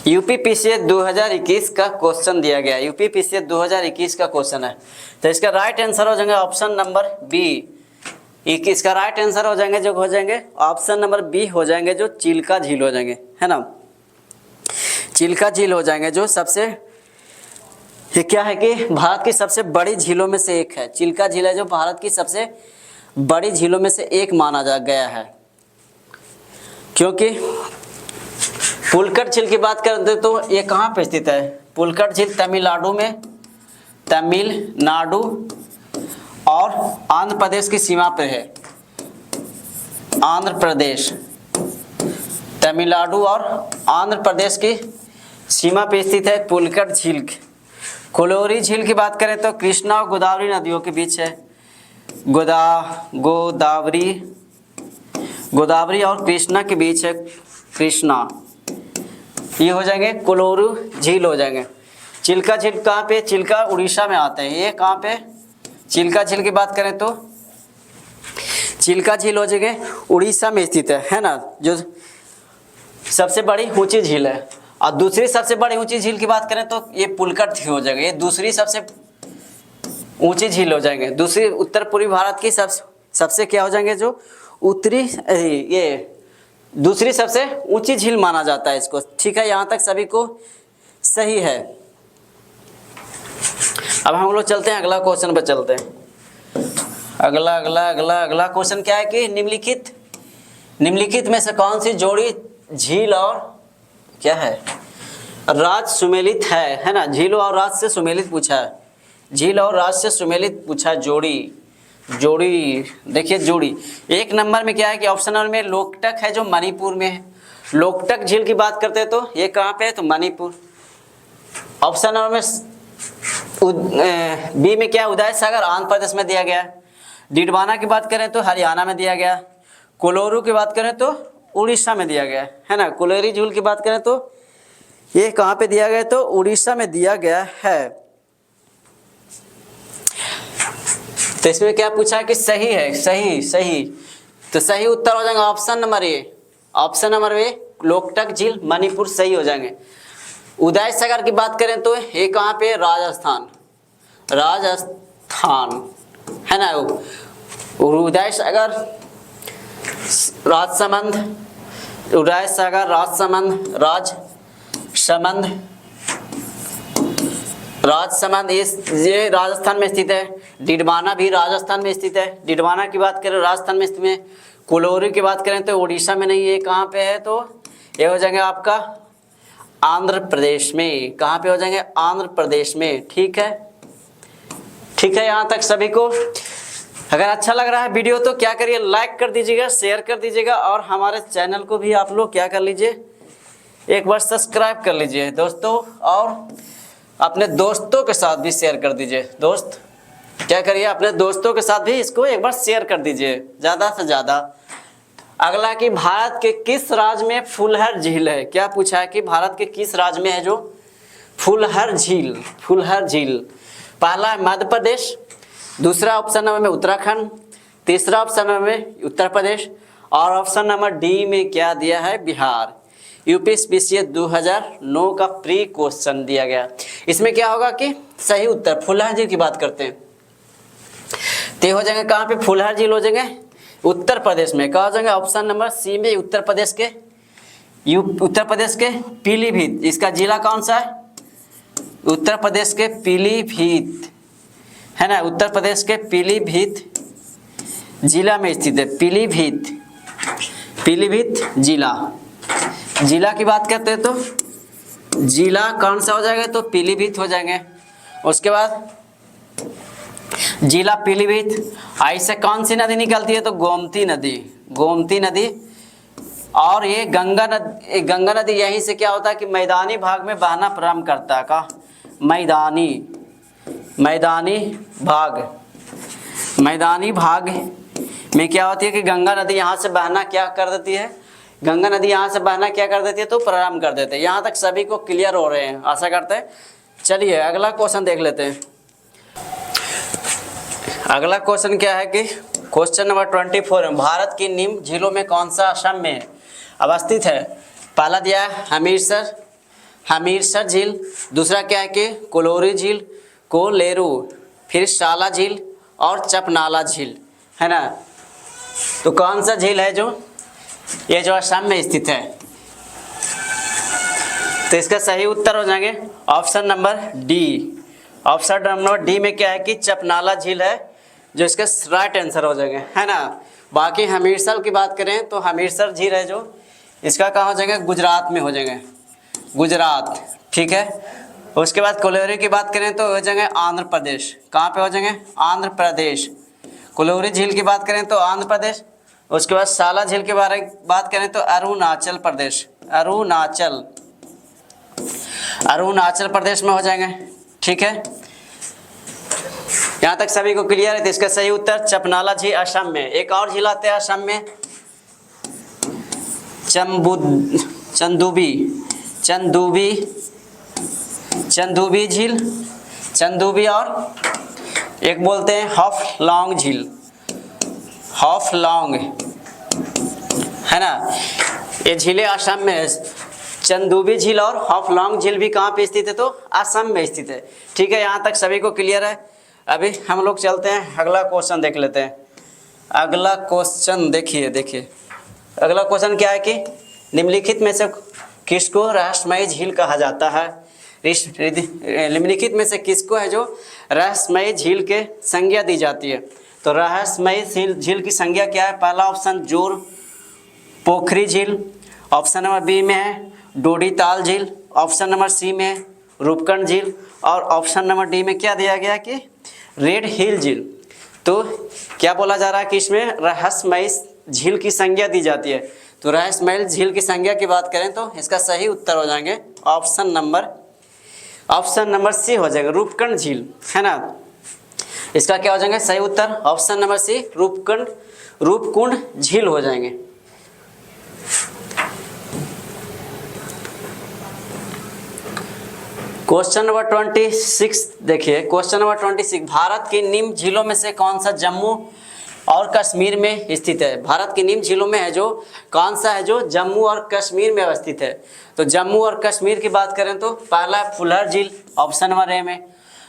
यूपीपीसीएस 2021 का क्वेश्चन दिया गया, यूपीपीसीएस 2021 का क्वेश्चन है, तो इसका राइट आंसर हो जाएंगे ऑप्शन नंबर बी। इसका राइट आंसर हो जाएंगे जो हो जाएंगे ऑप्शन नंबर बी हो जाएंगे, जो चिल्का झील हो जाएंगे, है ना, चिल्का झील हो जाएंगे, जो सबसे, ये क्या है कि भारत की सबसे बड़ी झीलों में से एक है। चिल्का झील है जो भारत की सबसे बड़ी झीलों में से एक माना जा गया है। क्योंकि पुलकट झील की बात करते तो ये कहाँ पे स्थित है, पुलकट झील तमिलनाडु में, तमिलनाडु और आंध्र प्रदेश की सीमा पे है। आंध्र प्रदेश, तमिलनाडु और आंध्र प्रदेश की सीमा पे स्थित है पुलकट झील। कोलोरी झील की बात करें तो कृष्णा और गोदावरी नदियों के बीच है। गोदावरी और कृष्णा के बीच है, कृष्णा, ये हो जाएंगे कोलोरू झील हो जाएंगे। चिल्का झील कहाँ पे, चिल्का उड़ीसा में आते हैं। ये कहाँ पे, चिल्का झील की बात करें तो चिल्का झील हो जाएंगे उड़ीसा में स्थित है ना, जो सबसे बड़ी ऊंची झील है। और दूसरी सबसे बड़ी ऊंची झील की बात करें तो ये पुलकट झील हो जाएगा, ये दूसरी सबसे ऊंची झील हो जाएंगे। दूसरी उत्तर पूर्वी भारत की सबसे क्या हो जाएंगे, जो उत्तरी, ये दूसरी सबसे ऊंची झील माना जाता है इसको, ठीक है, यहाँ तक सभी को सही है। अब हम लोग चलते हैं अगला क्वेश्चन पर चलते हैं। अगला क्वेश्चन क्या है कि निम्नलिखित में से कौन सी जोड़ी झील और क्या है, राज सुमेलित है ना, झील और राज से सुमेलित पूछा है, झील और राज से सुमेलित पूछा है। जोड़ी देखिए, जोड़ी एक नंबर में क्या है कि ऑप्शन नंबर में लोकटक है जो मणिपुर में है। लोकटक झील की बात करते हैं तो ये कहाँ पे है, तो मणिपुर। ऑप्शन नंबर में बी में क्या, उदय सागर आंध्र प्रदेश में दिया गया है। डिडवाना की बात करें तो हरियाणा में दिया गया। कोलोरू की बात करें तो उड़ीसा में दिया गया है ना। कोलोरी झील की बात करें तो ये कहाँ पे दिया गया, तो उड़ीसा में दिया गया है। तो इसमें क्या पूछा है कि सही है, सही, तो सही उत्तर हो जाएगा option number A. Option number A Loktak झील मणिपुर सही हो जाएंगे। उदय सागर की बात करें तो ये कहाँ पे, राजस्थान है ना। उदय सागर राजसमंद, उदय सागर राजसमंद ये राजस्थान में स्थित है। डिडवाना भी राजस्थान में स्थित है। डिडवाना की बात करें राजस्थान में स्थित है। कोलोरी की बात करें तो उड़ीसा में नहीं है, कहाँ पे है, तो ये हो जाएंगे आपका आंध्र प्रदेश में। कहाँ पे हो जाएंगे, आंध्र प्रदेश में, ठीक है, यहाँ तक सभी को। अगर अच्छा लग रहा है वीडियो तो क्या करिए, लाइक कर दीजिएगा, शेयर कर दीजिएगा, और हमारे चैनल को भी आप लोग क्या कर लीजिए, एक बार सब्सक्राइब कर लीजिए दोस्तों, और अपने दोस्तों के साथ भी शेयर कर दीजिए। दोस्त क्या करिए, अपने दोस्तों के साथ भी इसको एक बार शेयर कर दीजिए ज़्यादा से ज़्यादा। अगला कि भारत के किस राज्य में फुलहर झील है। क्या पूछा है कि भारत के किस राज्य में है जो फुलहर झील। पहला है मध्य प्रदेश, दूसरा ऑप्शन नंबर में उत्तराखंड, तीसरा ऑप्शन नंबर में उत्तर प्रदेश, और ऑप्शन नंबर डी में क्या दिया है, बिहार। यूपीपीसीएस 2009 का प्री क्वेश्चन दिया गया। इसमें क्या होगा कि सही उत्तर फुलहर झील की बात करते हैं तो हो जाएंगे कहाँ पे, फुलहर झील हो जाएंगे उत्तर प्रदेश में। कहा जाएगा ऑप्शन नंबर सी में उत्तर प्रदेश के पीलीभीत। इसका जिला कौन सा है? उत्तर प्रदेश के पीलीभीत, है ना, उत्तर प्रदेश के पीलीभीत जिला में स्थित है। पीलीभीत जिला की बात करते हैं तो जिला कौन सा हो जाएगा? तो पीलीभीत हो जाएंगे। उसके बाद जिला पीलीभीत, ऐसे कौन सी नदी निकलती है? तो गोमती नदी। और ये गंगा नदी यहीं से क्या होता है कि मैदानी भाग में बहना प्रारंभ करता है। का मैदानी भाग में क्या होती है कि गंगा नदी यहाँ से बहना क्या कर देती है? तो प्रारंभ कर देते हैं। यहाँ तक सभी को क्लियर हो रहे हैं, आशा करते हैं। चलिए अगला क्वेश्चन देख लेते हैं। अगला क्वेश्चन क्या है कि क्वेश्चन नंबर 24 में भारत की निम्न झीलों में कौन सा असम में अवस्थित है? पहला दिया है हमीरसर झील, दूसरा क्या है कि कोलोरी झील, कोलेरू, फिर शाला झील और चपनाला झील, है ना। तो कौन सा झील है जो ये जो असम में स्थित है? तो इसका सही उत्तर हो जाएंगे ऑप्शन नंबर डी में क्या है कि चपनाला झील है जो इसका राइट आंसर हो जाएंगे, है ना। बाकी हमीरसर की बात करें तो हमीरसर झील है जो इसका कहाँ हो जाएगा? गुजरात में हो जाएंगे, गुजरात, ठीक है। उसके बाद कोलोरी की बात करें तो हो जाएंगे आंध्र प्रदेश। कहाँ पे हो जाएंगे? आंध्र प्रदेश। कोलोरी झील की बात करें तो आंध्र प्रदेश। उसके बाद शाला झील के बारे में बात करें तो अरुणाचल प्रदेश, अरुणाचल प्रदेश में हो जाएंगे, ठीक है। यहाँ तक सभी को क्लियर है। तो इसका सही उत्तर चपनाला झील असम में। एक और झील आते हैं असम में, चंदूबी झील, चंदूबी, और एक बोलते हैं हाफलॉन्ग झील, है ना। ये झीलें असम में है। चंदूबी झील और हाफलॉन्ग झील भी कहाँ पे स्थित है? तो असम में स्थित है, ठीक है। यहाँ तक सभी को क्लियर है। अभी हम लोग चलते हैं, अगला क्वेश्चन देख लेते हैं। अगला क्वेश्चन देखिए अगला क्वेश्चन क्या है कि निम्नलिखित में से किसको रहस्यमयी झील कहा जाता है? निम्नलिखित में से किसको है जो रहस्यमयी झील के संज्ञा दी जाती है? तो रहस्यमयी झील की संज्ञा क्या है? पहला ऑप्शन जोर पोखरी झील, ऑप्शन नंबर बी में है डोडीताल झील, ऑप्शन नंबर सी में है रूपकुंड झील, और ऑप्शन नंबर डी में क्या दिया गया कि रेड हिल झील। तो क्या बोला जा रहा है कि इसमें रहस्यमयी झील की संज्ञा दी जाती है। तो रहस्यमयी झील की संज्ञा की बात करें तो इसका सही उत्तर हो जाएंगे ऑप्शन नंबर सी हो जाएगा रूपकुंड झील, है ना। इसका क्या हो जाएंगे सही उत्तर? ऑप्शन नंबर सी रूपकुंड झील हो जाएंगे। क्वेश्चन नंबर 26 देखिए। क्वेश्चन नंबर 26, भारत की निम्न झीलों में से कौन सा जम्मू और कश्मीर में स्थित है? भारत की निम्न झीलों में है जो कौन सा है जो जम्मू और कश्मीर में अवस्थित है? तो जम्मू और कश्मीर की बात करें तो पहला फुलर झील ऑप्शन नंबर ए में,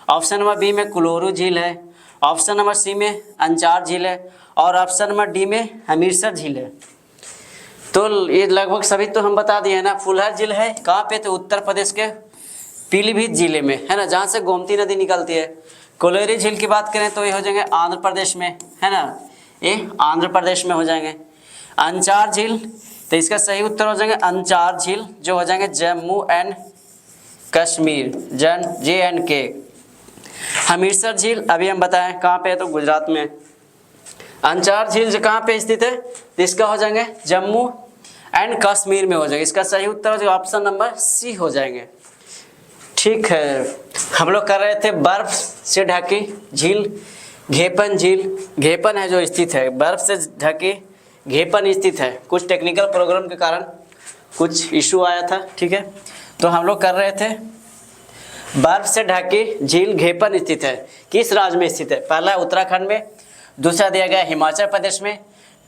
ऑप्शन नंबर बी में कुलोरू झील है, ऑप्शन नंबर सी में अंचार झील है, और ऑप्शन नंबर डी में हमीरसर झील है। तो ये लगभग सभी तो हम बता दिए हैं ना। फुलर झील है कहाँ पे? तो उत्तर प्रदेश के पीलीभीत जिले में, है ना, जहाँ से गोमती नदी निकलती है। कोलोरी झील की बात करें तो ये हो जाएंगे आंध्र प्रदेश में, है ना, ये आंध्र प्रदेश में हो जाएंगे। अंचार झील, तो इसका सही उत्तर हो जाएंगे अंचार झील जो हो जाएंगे जम्मू एंड कश्मीर, JNK। हमीरसर झील अभी हम बताएं कहाँ पे है? तो गुजरात में। अंचार झील जो कहाँ पे स्थित है? तो इसका हो जाएंगे जम्मू एंड कश्मीर में हो जाएगा। इसका सही उत्तर हो जाएगा ऑप्शन नंबर सी हो जाएंगे, ठीक है। हम लोग कर रहे थे बर्फ से ढकी झील, घेपन झील। घेपन है जो स्थित है, बर्फ से ढकी घेपन स्थित है। कुछ टेक्निकल प्रोग्राम के कारण कुछ इशू आया था, ठीक है। तो हम लोग कर रहे थे बर्फ से ढकी झील घेपन स्थित है, किस राज्य में स्थित है? पहला उत्तराखंड में, दूसरा दिया गया हिमाचल प्रदेश में,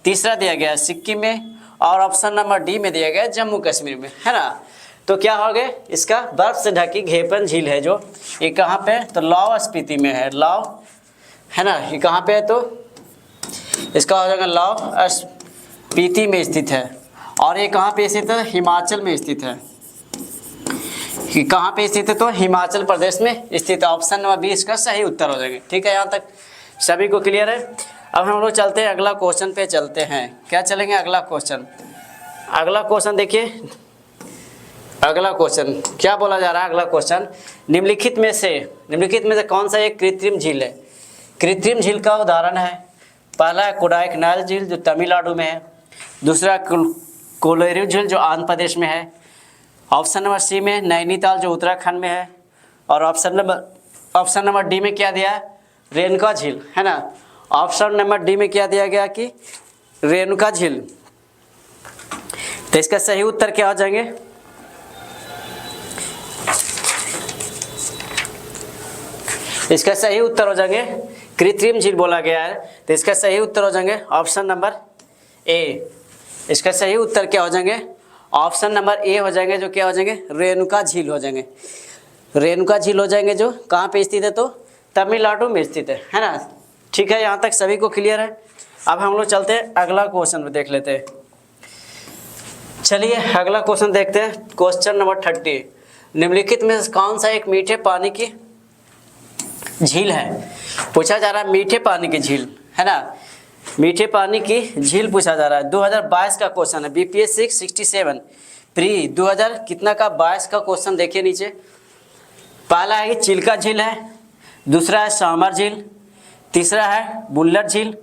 तीसरा दिया गया सिक्किम में, और ऑप्शन नंबर डी में दिया गया जम्मू कश्मीर में, है ना। तो क्या हो गया? इसका बर्फ से ढकी घेपन झील है जो ये कहाँ पे? तो लाहौल स्पीति में है, लाहौल, है ना। ये कहाँ पे है? तो इसका हो जाएगा लाहौल स्पीति में स्थित है। और ये कहाँ पे स्थित है? हिमाचल में स्थित है। कहाँ पे स्थित है? तो हिमाचल प्रदेश में स्थित है। ऑप्शन नंबर बी इसका सही उत्तर हो जाएगा। ठीक है, यहाँ तक सभी को क्लियर है। अब हम लोग चलते हैं अगला क्वेश्चन पे चलते हैं। क्या चलेंगे? अगला क्वेश्चन। अगला क्वेश्चन देखिए, अगला क्वेश्चन क्या बोला जा रहा है? अगला क्वेश्चन, निम्नलिखित में से कौन सा एक कृत्रिम झील है? कृत्रिम झील का उदाहरण है, पहला है कोडाइकनाल झील जो तमिलनाडु में है, दूसरा कोलोरिडो झील जो आंध्र प्रदेश में है, ऑप्शन नंबर सी में नैनीताल जो उत्तराखंड में है, और ऑप्शन नंबर डी में क्या दिया है? रेणुका झील, है ना। ऑप्शन नंबर डी में क्या दिया गया कि रेणुका झील। तो इसका सही उत्तर क्या हो जाएंगे? इसका सही उत्तर हो जाएंगे कृत्रिम झील बोला गया है, तो इसका सही उत्तर हो जाएंगे ऑप्शन नंबर ए। इसका सही उत्तर क्या हो जाएंगे? ऑप्शन नंबर ए हो जाएंगे, जो क्या हो जाएंगे? रेणुका झील हो जाएंगे। रेणुका झील हो जाएंगे, जो कहाँ पे स्थित है? तो तमिलनाडु में स्थित है ना। ठीक है, यहाँ तक सभी को क्लियर है। अब हम लोग चलते हैं अगला क्वेश्चन पे देख लेते हैं। चलिए अगला क्वेश्चन देखते हैं। क्वेश्चन नंबर 30, निम्नलिखित में से कौन सा एक मीठे पानी की झील है? पूछा जा रहा है मीठे पानी की झील, है ना। मीठे पानी की झील पूछा जा रहा है। 2022 का क्वेश्चन है, BPS 667 प्री 2000 कितना का 22 का क्वेश्चन देखिए नीचे। पहला है कि चिल्का झील है, दूसरा है सामर झील, तीसरा है बुल्लर झील,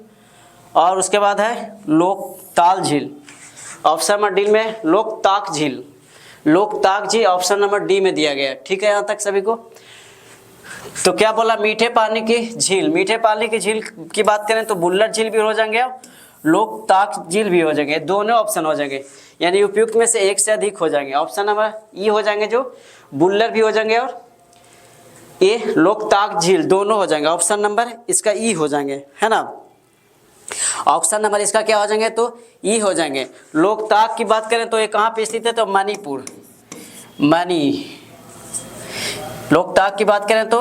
और उसके बाद है लोकताल झील। ऑप्शन नंबर डी में लोकताक झील, लोकताक झील ऑप्शन नंबर डी में दिया गया। ठीक है, यहाँ तक सभी को। तो क्या बोला? मीठे पानी की झील। मीठे पानी की झील की बात करें तो बुल्लर झील भी हो जाएंगे और लोकताक झील भी हो जाएंगे, दोनों ऑप्शन हो जाएंगे, यानी उपयुक्त में से एक से अधिक हो जाएंगे। ऑप्शन नंबर ई हो जाएंगे, जो बुल्लर भी हो जाएंगे, और ये लोकताक झील दोनों हो जाएंगे। ऑप्शन नंबर इसका ई हो जाएंगे, है ना। ऑप्शन नंबर इसका क्या हो जाएंगे? तो ई हो जाएंगे। लोकताक की बात करें तो ये कहाँ पे स्थित है? तो मणिपुर, लोकताक की बात करें तो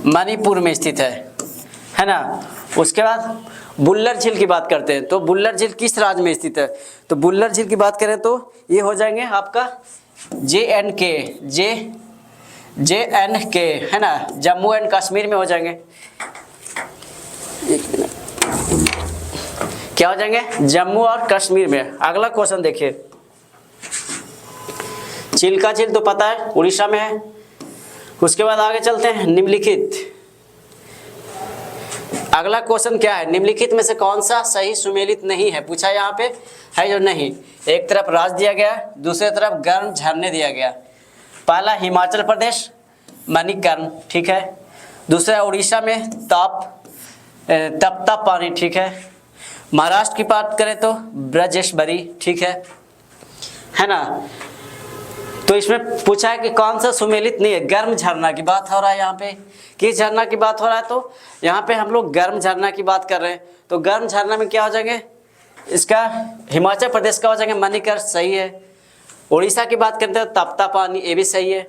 मणिपुर में स्थित है ना। उसके बाद बुल्लर झील की बात करते हैं, तो बुल्लर झील किस राज्य में स्थित है? तो बुल्लर झील की बात करें तो ये हो जाएंगे आपका JNK, है ना, जम्मू एंड कश्मीर में हो जाएंगे। एक मिनट, क्या हो जाएंगे? जम्मू और कश्मीर में। अगला क्वेश्चन देखिए, चिल्का झील तो पता है उड़ीसा में है। उसके बाद आगे चलते हैं, निम्नलिखित। अगला क्वेश्चन क्या है? निम्नलिखित में से कौन सा सही सुमेलित नहीं है? पूछा यहाँ पे है जो नहीं। एक तरफ राज्य दिया गया, दूसरे तरफ गर्म झरने दिया गया। पहला हिमाचल प्रदेश मणिकर्ण, ठीक है। दूसरा उड़ीसा में तपता पानी, ठीक है। महाराष्ट्र की बात करें तो ब्रजेशबरी, ठीक है ना। तो इसमें पूछा है कि कौन सा सुमेलित नहीं है? गर्म झरना की बात हो रहा है यहाँ पे। किस झरना की बात हो रहा है? तो यहाँ पे हम लोग गर्म झरना की बात कर रहे हैं। तो गर्म झरना में क्या हो जाएंगे? इसका हिमाचल प्रदेश का हो जाएंगे मणिकर्ण, सही है। उड़ीसा की बात करते हैं तपता पानी, ये भी सही है।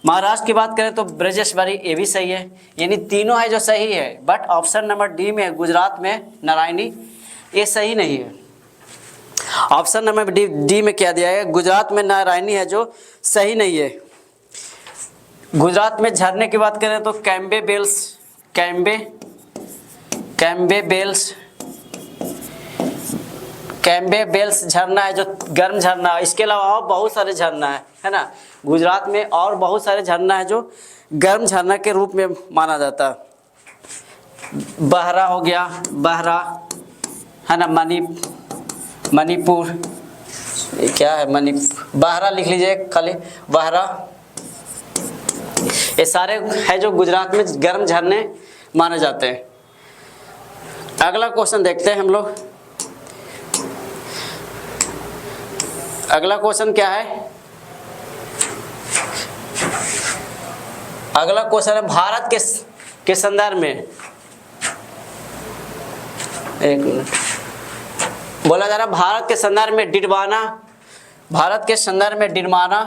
महाराष्ट्र की बात करें तो ब्रजेशबरी, ये भी सही है। यानी तीनों है जो सही है, बट ऑप्शन नंबर डी में गुजरात में नारायणी, ये सही नहीं है। ऑप्शन नंबर डी में क्या दिया है? गुजरात में नारायणी है जो सही नहीं है। गुजरात में झरने की बात करें तो कैम्बे बेल्स झरना है जो गर्म झरना है। इसके अलावा और बहुत सारे झरना है ना। गुजरात में और बहुत सारे झरना है जो गर्म झरना के रूप में माना जाता है। बहरा हो गया, बहरा, है ना, मणिपुर, ये क्या है? बहरा लिख लीजिए खाली, बहरा। ये सारे है जो गुजरात में गर्म झरने माने जाते हैं। अगला क्वेश्चन देखते हैं हम लोग। अगला क्वेश्चन क्या है? अगला क्वेश्चन है भारत के संदर्भ में, एक मिनट, बोला जा रहा है भारत के संदर्भ में डिडवाना,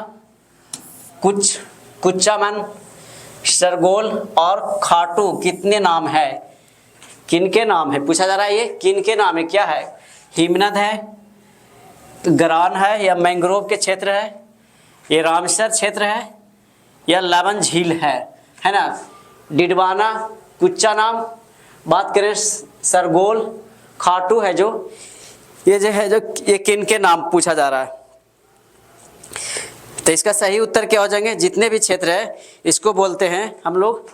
कुचामन, सरगोल और खाटू कितने नाम है? किनके नाम है पूछा जा रहा है, ये किनके नाम है, क्या है, हिमनद है, गरान है, या मैंग्रोव के क्षेत्र है, ये रामसर क्षेत्र है, या लवन झील है ना। डिडवाना, कुच्चा नाम, बात करें सरगोल, खाटू है जो ये किनके नाम पूछा जा रहा है। तो इसका सही उत्तर क्या हो जाएंगे, जितने भी क्षेत्र है इसको बोलते हैं हम लोग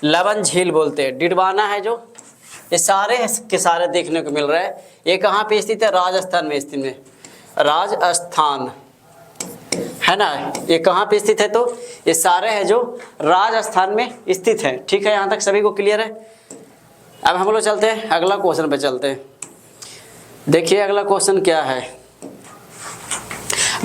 लवन झील बोलते हैं। डिडवाना है जो, ये सारे के सारे देखने को मिल रहा है। ये कहाँ पे स्थित है, राजस्थान में स्थित है, राजस्थान है ना। ये कहाँ पे स्थित है, तो ये सारे है जो राजस्थान में स्थित है। ठीक है, यहाँ तक सभी को क्लियर है। अब हम लोग चलते हैं अगला क्वेश्चन पे चलते हैं। देखिए अगला क्वेश्चन क्या है,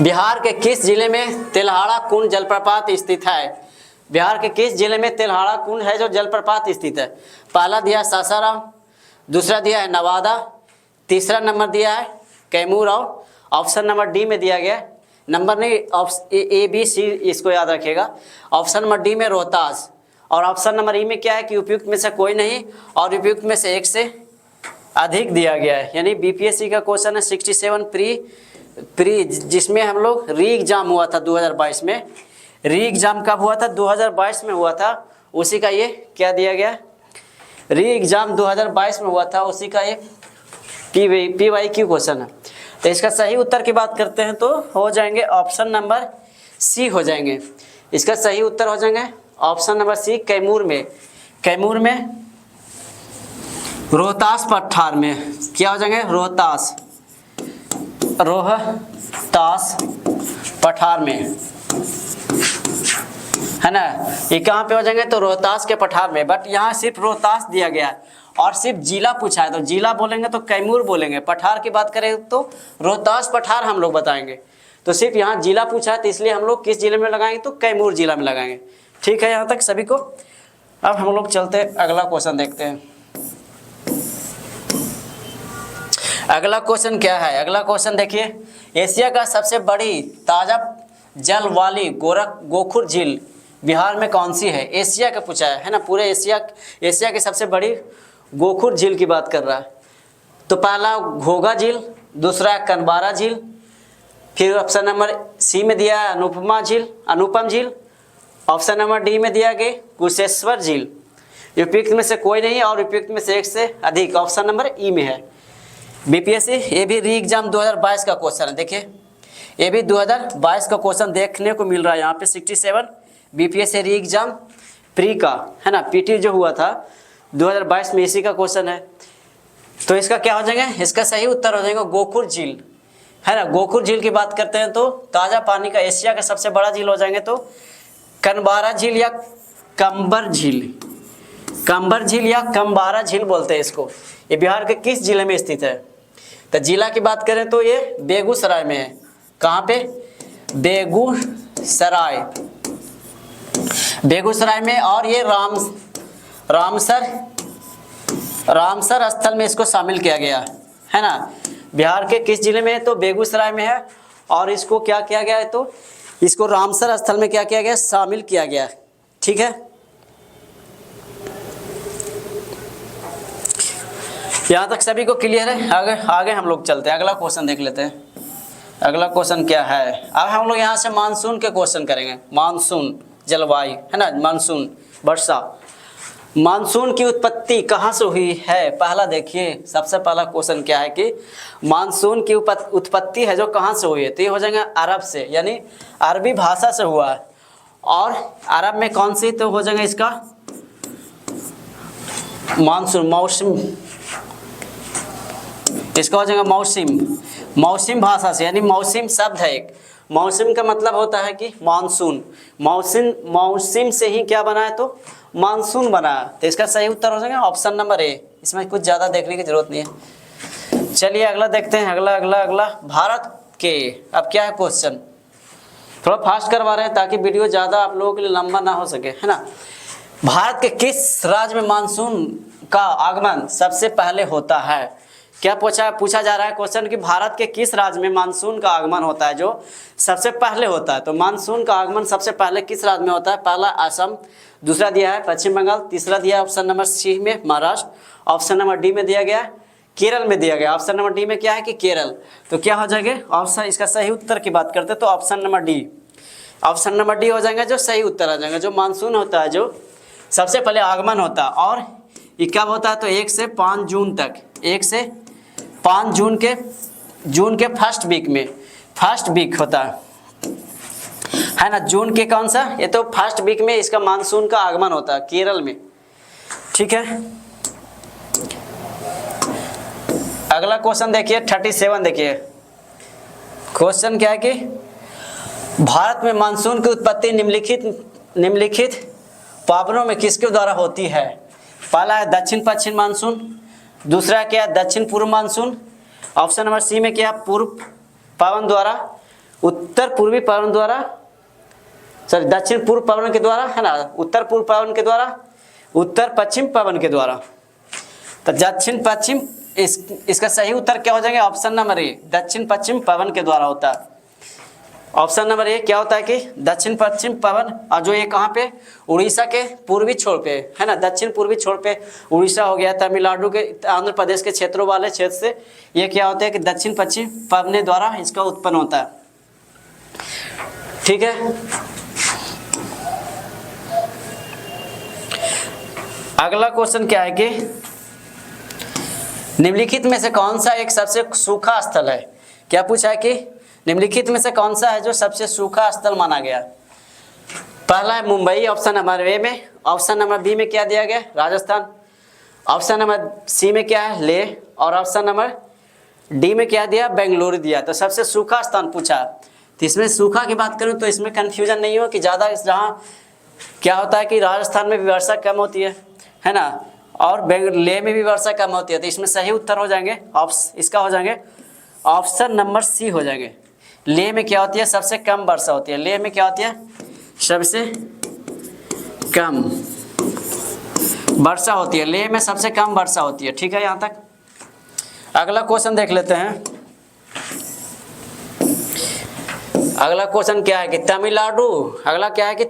बिहार के किस जिले में तेल्हाड़ा कुंड जलप्रपात स्थित है। बिहार के किस जिले में तेल्हाड़ा कुंड है जो जलप्रपात स्थित है। पहला दिया है सासाराम, दूसरा दिया है नवादा, तीसरा नंबर दिया है कैमूर, और ऑप्शन नंबर डी में दिया गया नंबर नहीं, ए बी सी इसको याद रखिएगा। ऑप्शन नंबर डी में रोहतास, और ऑप्शन नंबर ई में क्या है कि उपयुक्त में से कोई नहीं और उपयुक्त में से एक से अधिक दिया गया है। यानी बीपीएससी का क्वेश्चन है 67 प्री जिसमें हम लोग री एग्जाम हुआ था 2022 में। री एग्जाम कब हुआ था, 2022 में हुआ था, उसी का ये क्या दिया गया, री एग्जाम 2022 में हुआ था, उसी का ये PYQ क्वेश्चन है। तो इसका सही उत्तर की बात करते हैं तो हो जाएंगे ऑप्शन नंबर सी हो जाएंगे। इसका सही उत्तर हो जाएंगे ऑप्शन नंबर सी, कैमूर में रोहतास पठार में क्या हो जाएंगे, रोहतास पठार में है ना। ये कहाँ पे हो जाएंगे, तो रोहतास के पठार में। बट यहाँ सिर्फ रोहतास दिया गया है और सिर्फ जिला पूछा है, तो जिला बोलेंगे तो कैमूर बोलेंगे, पठार की बात करें तो रोहतास पठार हम लोग बताएंगे। तो सिर्फ यहाँ जिला पूछा है तो इसलिए हम लोग किस जिले में लगाएंगे, तो कैमूर जिला में लगाएंगे। ठीक है यहाँ तक सभी को। अब हम लोग चलते हैं अगला क्वेश्चन देखते हैं। अगला क्वेश्चन क्या है, अगला क्वेश्चन देखिए, एशिया का सबसे बड़ी ताजा जल वाली गोखुर झील बिहार में कौन सी है। एशिया का पूछा है ना, पूरे एशिया की सबसे बड़ी गोखुर झील की बात कर रहा है। तो पहला घोघा झील, दूसरा कनबारा झील, फिर ऑप्शन नंबर सी में दिया है अनुपम झील, ऑप्शन नंबर डी में दिया गया कुशेश्वर झील। उपयुक्त में से कोई नहीं और उपयुक्त में से एक से अधिक ऑप्शन नंबर ई में है। बीपीएससी ये भी री एग्जाम 2022 का क्वेश्चन है। देखिए ये भी 2022 का क्वेश्चन देखने को मिल रहा है यहाँ पे 67 बीपीएससी री एग्जाम प्री का है ना, पीटी जो हुआ था 2022 में, इसी का क्वेश्चन है। तो इसका क्या हो जाएगा, इसका सही उत्तर हो जाएगा गोखुर झील है ना। गोखुर झील की बात करते हैं तो ताज़ा पानी का एशिया का सबसे बड़ा झील हो जाएंगे तो कनबारा झील या कंबर झील या कम्बारा झील बोलते हैं इसको। ये बिहार के किस जिले में स्थित है। तो जिला की बात करें तो ये बेगूसराय में है। कहाँ पे, बेगूसराय में, और ये रामसर स्थल में इसको शामिल किया गया है ना। बिहार के किस जिले में है, तो बेगूसराय में है, और इसको क्या किया गया है, तो इसको रामसर स्थल में क्या किया गया, शामिल किया गया। ठीक है, यहाँ तक सभी को क्लियर है। आगे हम लोग चलते हैं, अगला क्वेश्चन देख लेते हैं। अगला क्वेश्चन क्या है, अब हम लोग यहाँ से मानसून के क्वेश्चन करेंगे। मानसून जलवायु है ना, मानसून वर्षा। मानसून की उत्पत्ति कहाँ से हुई है। पहला देखिए, सबसे पहला क्वेश्चन क्या है कि मानसून की उत्पत्ति है जो कहाँ से हुई है, तो ये हो जाएगा अरब से, यानी अरबी भाषा से हुआ है। और अरब में कौन सी, तो हो जाएगा इसका मानसून, मौसम, इसका हो जाएगा मौसम भाषा से, यानी मौसम शब्द है एक। मौसम का मतलब होता है कि मानसून, मौसम से ही क्या बना है, तो मानसून बना। तो इसका सही उत्तर हो जाएगा ऑप्शन नंबर ए। इसमें कुछ ज़्यादा देखने की जरूरत नहीं है। चलिए अगला देखते हैं। अगला भारत के, अब क्या है क्वेश्चन, थोड़ा फास्ट करवा रहे हैं ताकि वीडियो ज़्यादा आप लोगों के लिए लंबा ना हो सके, है ना। भारत के किस राज्य में मानसून का आगमन सबसे पहले होता है। क्या पूछा जा रहा है क्वेश्चन कि भारत के किस राज्य में मानसून का आगमन होता है जो सबसे पहले होता है। तो मानसून का आगमन सबसे पहले किस राज्य में होता है? पहला असम, दूसरा दिया है पश्चिम बंगाल, तीसरा दिया है ऑप्शन नंबर सी में महाराष्ट्र, ऑप्शन नंबर डी में दिया गया है केरल में दिया गया। ऑप्शन नंबर डी में क्या है कि केरल। तो क्या हो जाएगा ऑप्शन, इसका सही उत्तर की बात करते तो option number D, option number D हो जाएगा जो सही उत्तर आ जाएगा। जो मानसून होता है जो सबसे पहले आगमन होता है और ये कब होता है? तो 1 से 5 जून तक, 1 से 5 जून के फर्स्ट वीक में, फर्स्ट वीक होता है ना। जून के कौन सा? ये तो फर्स्ट वीक में इसका मानसून का आगमन होता है केरल में। ठीक है, अगला क्वेश्चन देखिए 37। देखिए क्वेश्चन क्या है कि भारत में मानसून की उत्पत्ति निम्नलिखित पावनों में किसके द्वारा होती है? पहला है दक्षिण पश्चिम मानसून, दूसरा क्या है दक्षिण पूर्व मानसून, ऑप्शन नंबर सी में क्या है पूर्व पवन द्वारा, उत्तर पूर्वी पवन द्वारा, सॉरी दक्षिण पूर्व पवन के द्वारा है ना, उत्तर पूर्व पवन के द्वारा, उत्तर पश्चिम पवन के द्वारा। तो दक्षिण पश्चिम इसका सही उत्तर क्या हो जाएगा? ऑप्शन नंबर ए, दक्षिण पश्चिम पवन के द्वारा होता है। ऑप्शन नंबर ए क्या होता है कि दक्षिण पश्चिम पवन, और जो ये कहाँ पे? उड़ीसा के पूर्वी छोर पे है ना, दक्षिण पूर्वी छोर पे उड़ीसा हो गया, तमिलनाडु के, आंध्र प्रदेश के क्षेत्रों वाले क्षेत्र से ये क्या होता है कि दक्षिण पश्चिम पवन द्वारा इसका उत्पन्न होता है। ठीक है, अगला क्वेश्चन क्या है कि निम्नलिखित में से कौन सा एक सबसे सूखा स्थल है? क्या पूछा है कि निम्नलिखित में से कौन सा है जो सबसे सूखा स्थल माना गया? पहला है मुंबई ऑप्शन नंबर ए में, ऑप्शन नंबर बी में क्या दिया गया? राजस्थान, ऑप्शन नंबर सी में क्या है? लेह, और ऑप्शन नंबर डी में क्या दिया? बेंगलुरु दिया। तो सबसे सूखा स्थान पूछा, तो इसमें सूखा की बात करूं तो इसमें कंफ्यूजन नहीं हो कि ज़्यादा जहाँ क्या होता है कि राजस्थान में भी वर्षा कम होती है ना, और लेह में भी वर्षा कम होती है। तो इसमें सही उत्तर हो जाएंगे इसका हो जाएंगे ऑप्शन नंबर सी हो जाएंगे। लेह में क्या होती है? सबसे कम वर्षा होती है। लेह में क्या होती है? सबसे कम वर्षा होती है, लेह में सबसे कम वर्षा होती है। ठीक है, यहाँ तक। अगला क्वेश्चन देख लेते हैं। अगला क्वेश्चन क्या है कि तमिलनाडु, अगला क्या है कि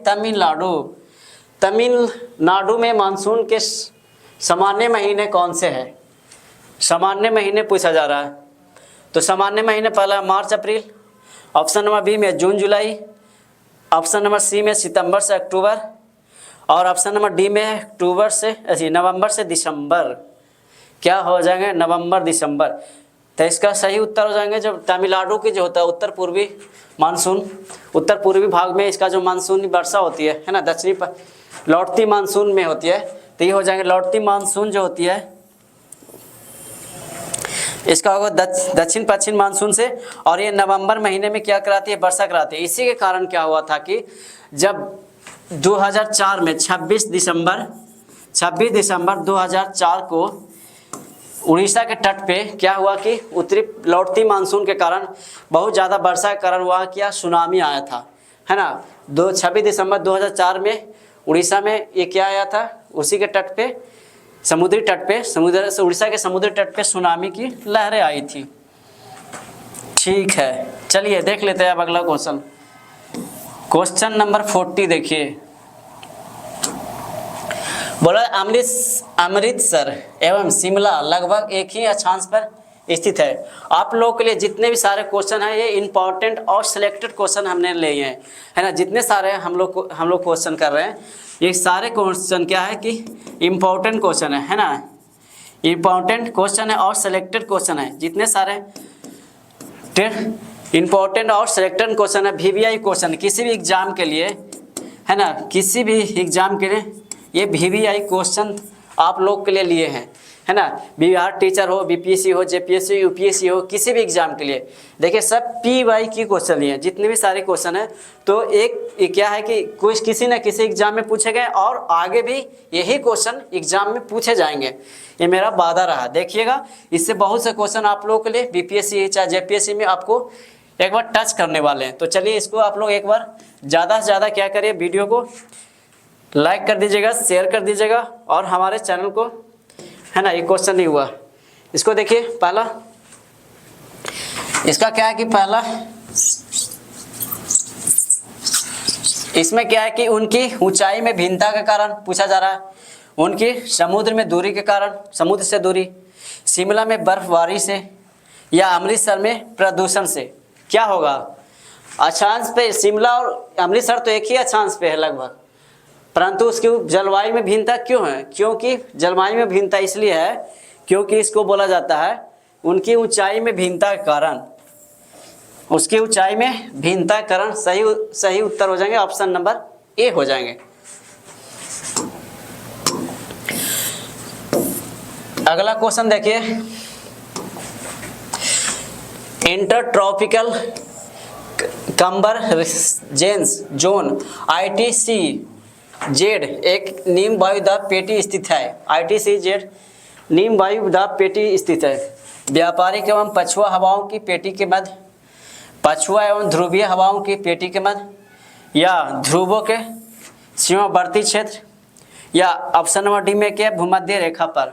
तमिलनाडु में मानसून के सामान्य महीने कौन से हैं? सामान्य महीने पूछा जा रहा है। तो सामान्य महीने पहला मार्च अप्रैल, ऑप्शन नंबर बी में जून जुलाई, ऑप्शन नंबर सी में सितंबर से अक्टूबर, और ऑप्शन नंबर डी में नवंबर से दिसंबर। क्या हो जाएंगे? नवंबर दिसंबर। तो इसका सही उत्तर हो जाएंगे जो तमिलनाडु की जो होता है उत्तर पूर्वी मानसून, उत्तर पूर्वी भाग में इसका जो मानसूनी वर्षा होती है ना, दक्षिणी लौटती मानसून में होती है। तो ये हो जाएंगे लौटती मानसून जो होती है इसका होगा दक्षिण पश्चिम मानसून से, और ये नवंबर महीने में क्या कराती है? वर्षा कराती है। इसी के कारण क्या हुआ था कि जब 2004 में 26 दिसंबर 2004 को उड़ीसा के तट पे क्या हुआ कि उत्तरी लौटती मानसून के कारण बहुत ज़्यादा वर्षा के कारण हुआ क्या? सुनामी आया था, है ना। 26 दिसंबर 2004 में उड़ीसा में ये क्या आया था? उसी के तट पे, समुद्री तट पे, समुद्र से उड़ीसा के समुद्री तट पे सुनामी की लहरें आई थी। ठीक है, चलिए देख लेते हैं अब अगला क्वेश्चन। क्वेश्चन नंबर 40 देखिए, बोला अमृतसर एवं शिमला लगभग एक ही अक्षांश पर स्थित है। आप लोगों के लिए जितने भी सारे क्वेश्चन हैं ये इंपॉर्टेंट और सिलेक्टेड क्वेश्चन हमने लिए हैं, है ना। जितने सारे हम लोग क्वेश्चन कर रहे हैं ये सारे क्वेश्चन क्या है कि इम्पोर्टेंट क्वेश्चन है ना। इम्पोर्टेंट क्वेश्चन है और सिलेक्टेड क्वेश्चन है। जितने सारे इम्पोर्टेंट और सिलेक्टेड क्वेश्चन है, VVI क्वेश्चन किसी भी एग्जाम के लिए, है ना, किसी भी एग्जाम के लिए ये VVI क्वेश्चन आप लोग के लिए लिए हैं, है ना। बिहार टीचर हो, BPSC हो, JPSC UPSC हो, किसी भी एग्जाम के लिए देखिए सब PY की क्वेश्चन लिए हैं। जितने भी सारे क्वेश्चन हैं तो एक क्या है कि कुछ किसी न किसी एग्जाम में पूछे गए और आगे भी यही क्वेश्चन एग्जाम में पूछे जाएंगे, ये मेरा वादा रहा। देखिएगा इससे बहुत से क्वेश्चन आप लोगों के लिए BPSC चाहे JPSC में आपको एक बार टच करने वाले हैं। तो चलिए इसको आप लोग एक बार ज़्यादा से ज़्यादा क्या करिए, वीडियो को लाइक कर दीजिएगा, शेयर कर दीजिएगा, और हमारे चैनल को, है ना, ये क्वेश्चन नहीं हुआ इसको देखिए पहला, इसका क्या है कि पहला इसमें क्या है कि उनकी ऊंचाई में भिन्नता के कारण पूछा जा रहा है, उनकी समुद्र में दूरी के कारण, समुद्र से दूरी, शिमला में बर्फबारी से, या अमृतसर में प्रदूषण से। क्या होगा? अक्षांश पे शिमला और अमृतसर तो एक ही अक्षांश पे है लगभग, परंतु उसकी जलवायु में भिन्नता क्यों है? क्योंकि जलवायु में भिन्नता इसलिए है क्योंकि इसको बोला जाता है उनकी ऊंचाई में भिन्नता के कारण, उसकी ऊंचाई में भिन्नता के कारण। सही उत्तर हो जाएंगे ऑप्शन नंबर ए हो जाएंगे। अगला क्वेश्चन देखिए, इंटरट्रॉपिकल कन्वर्जेंस जोन ITCZ एक निम्न वायुदाब पेटी स्थित है। ITCZ निम्न वायुदाब पेटी स्थित है। व्यापारिक एवं पछुआ हवाओं की पेटी के मध्य, पछुआ एवं ध्रुवीय हवाओं की पेटी के मध्य, या ध्रुवों के सीमावर्ती क्षेत्र, या ऑप्शन नंबर डी में क्या, भूमध्य रेखा पर।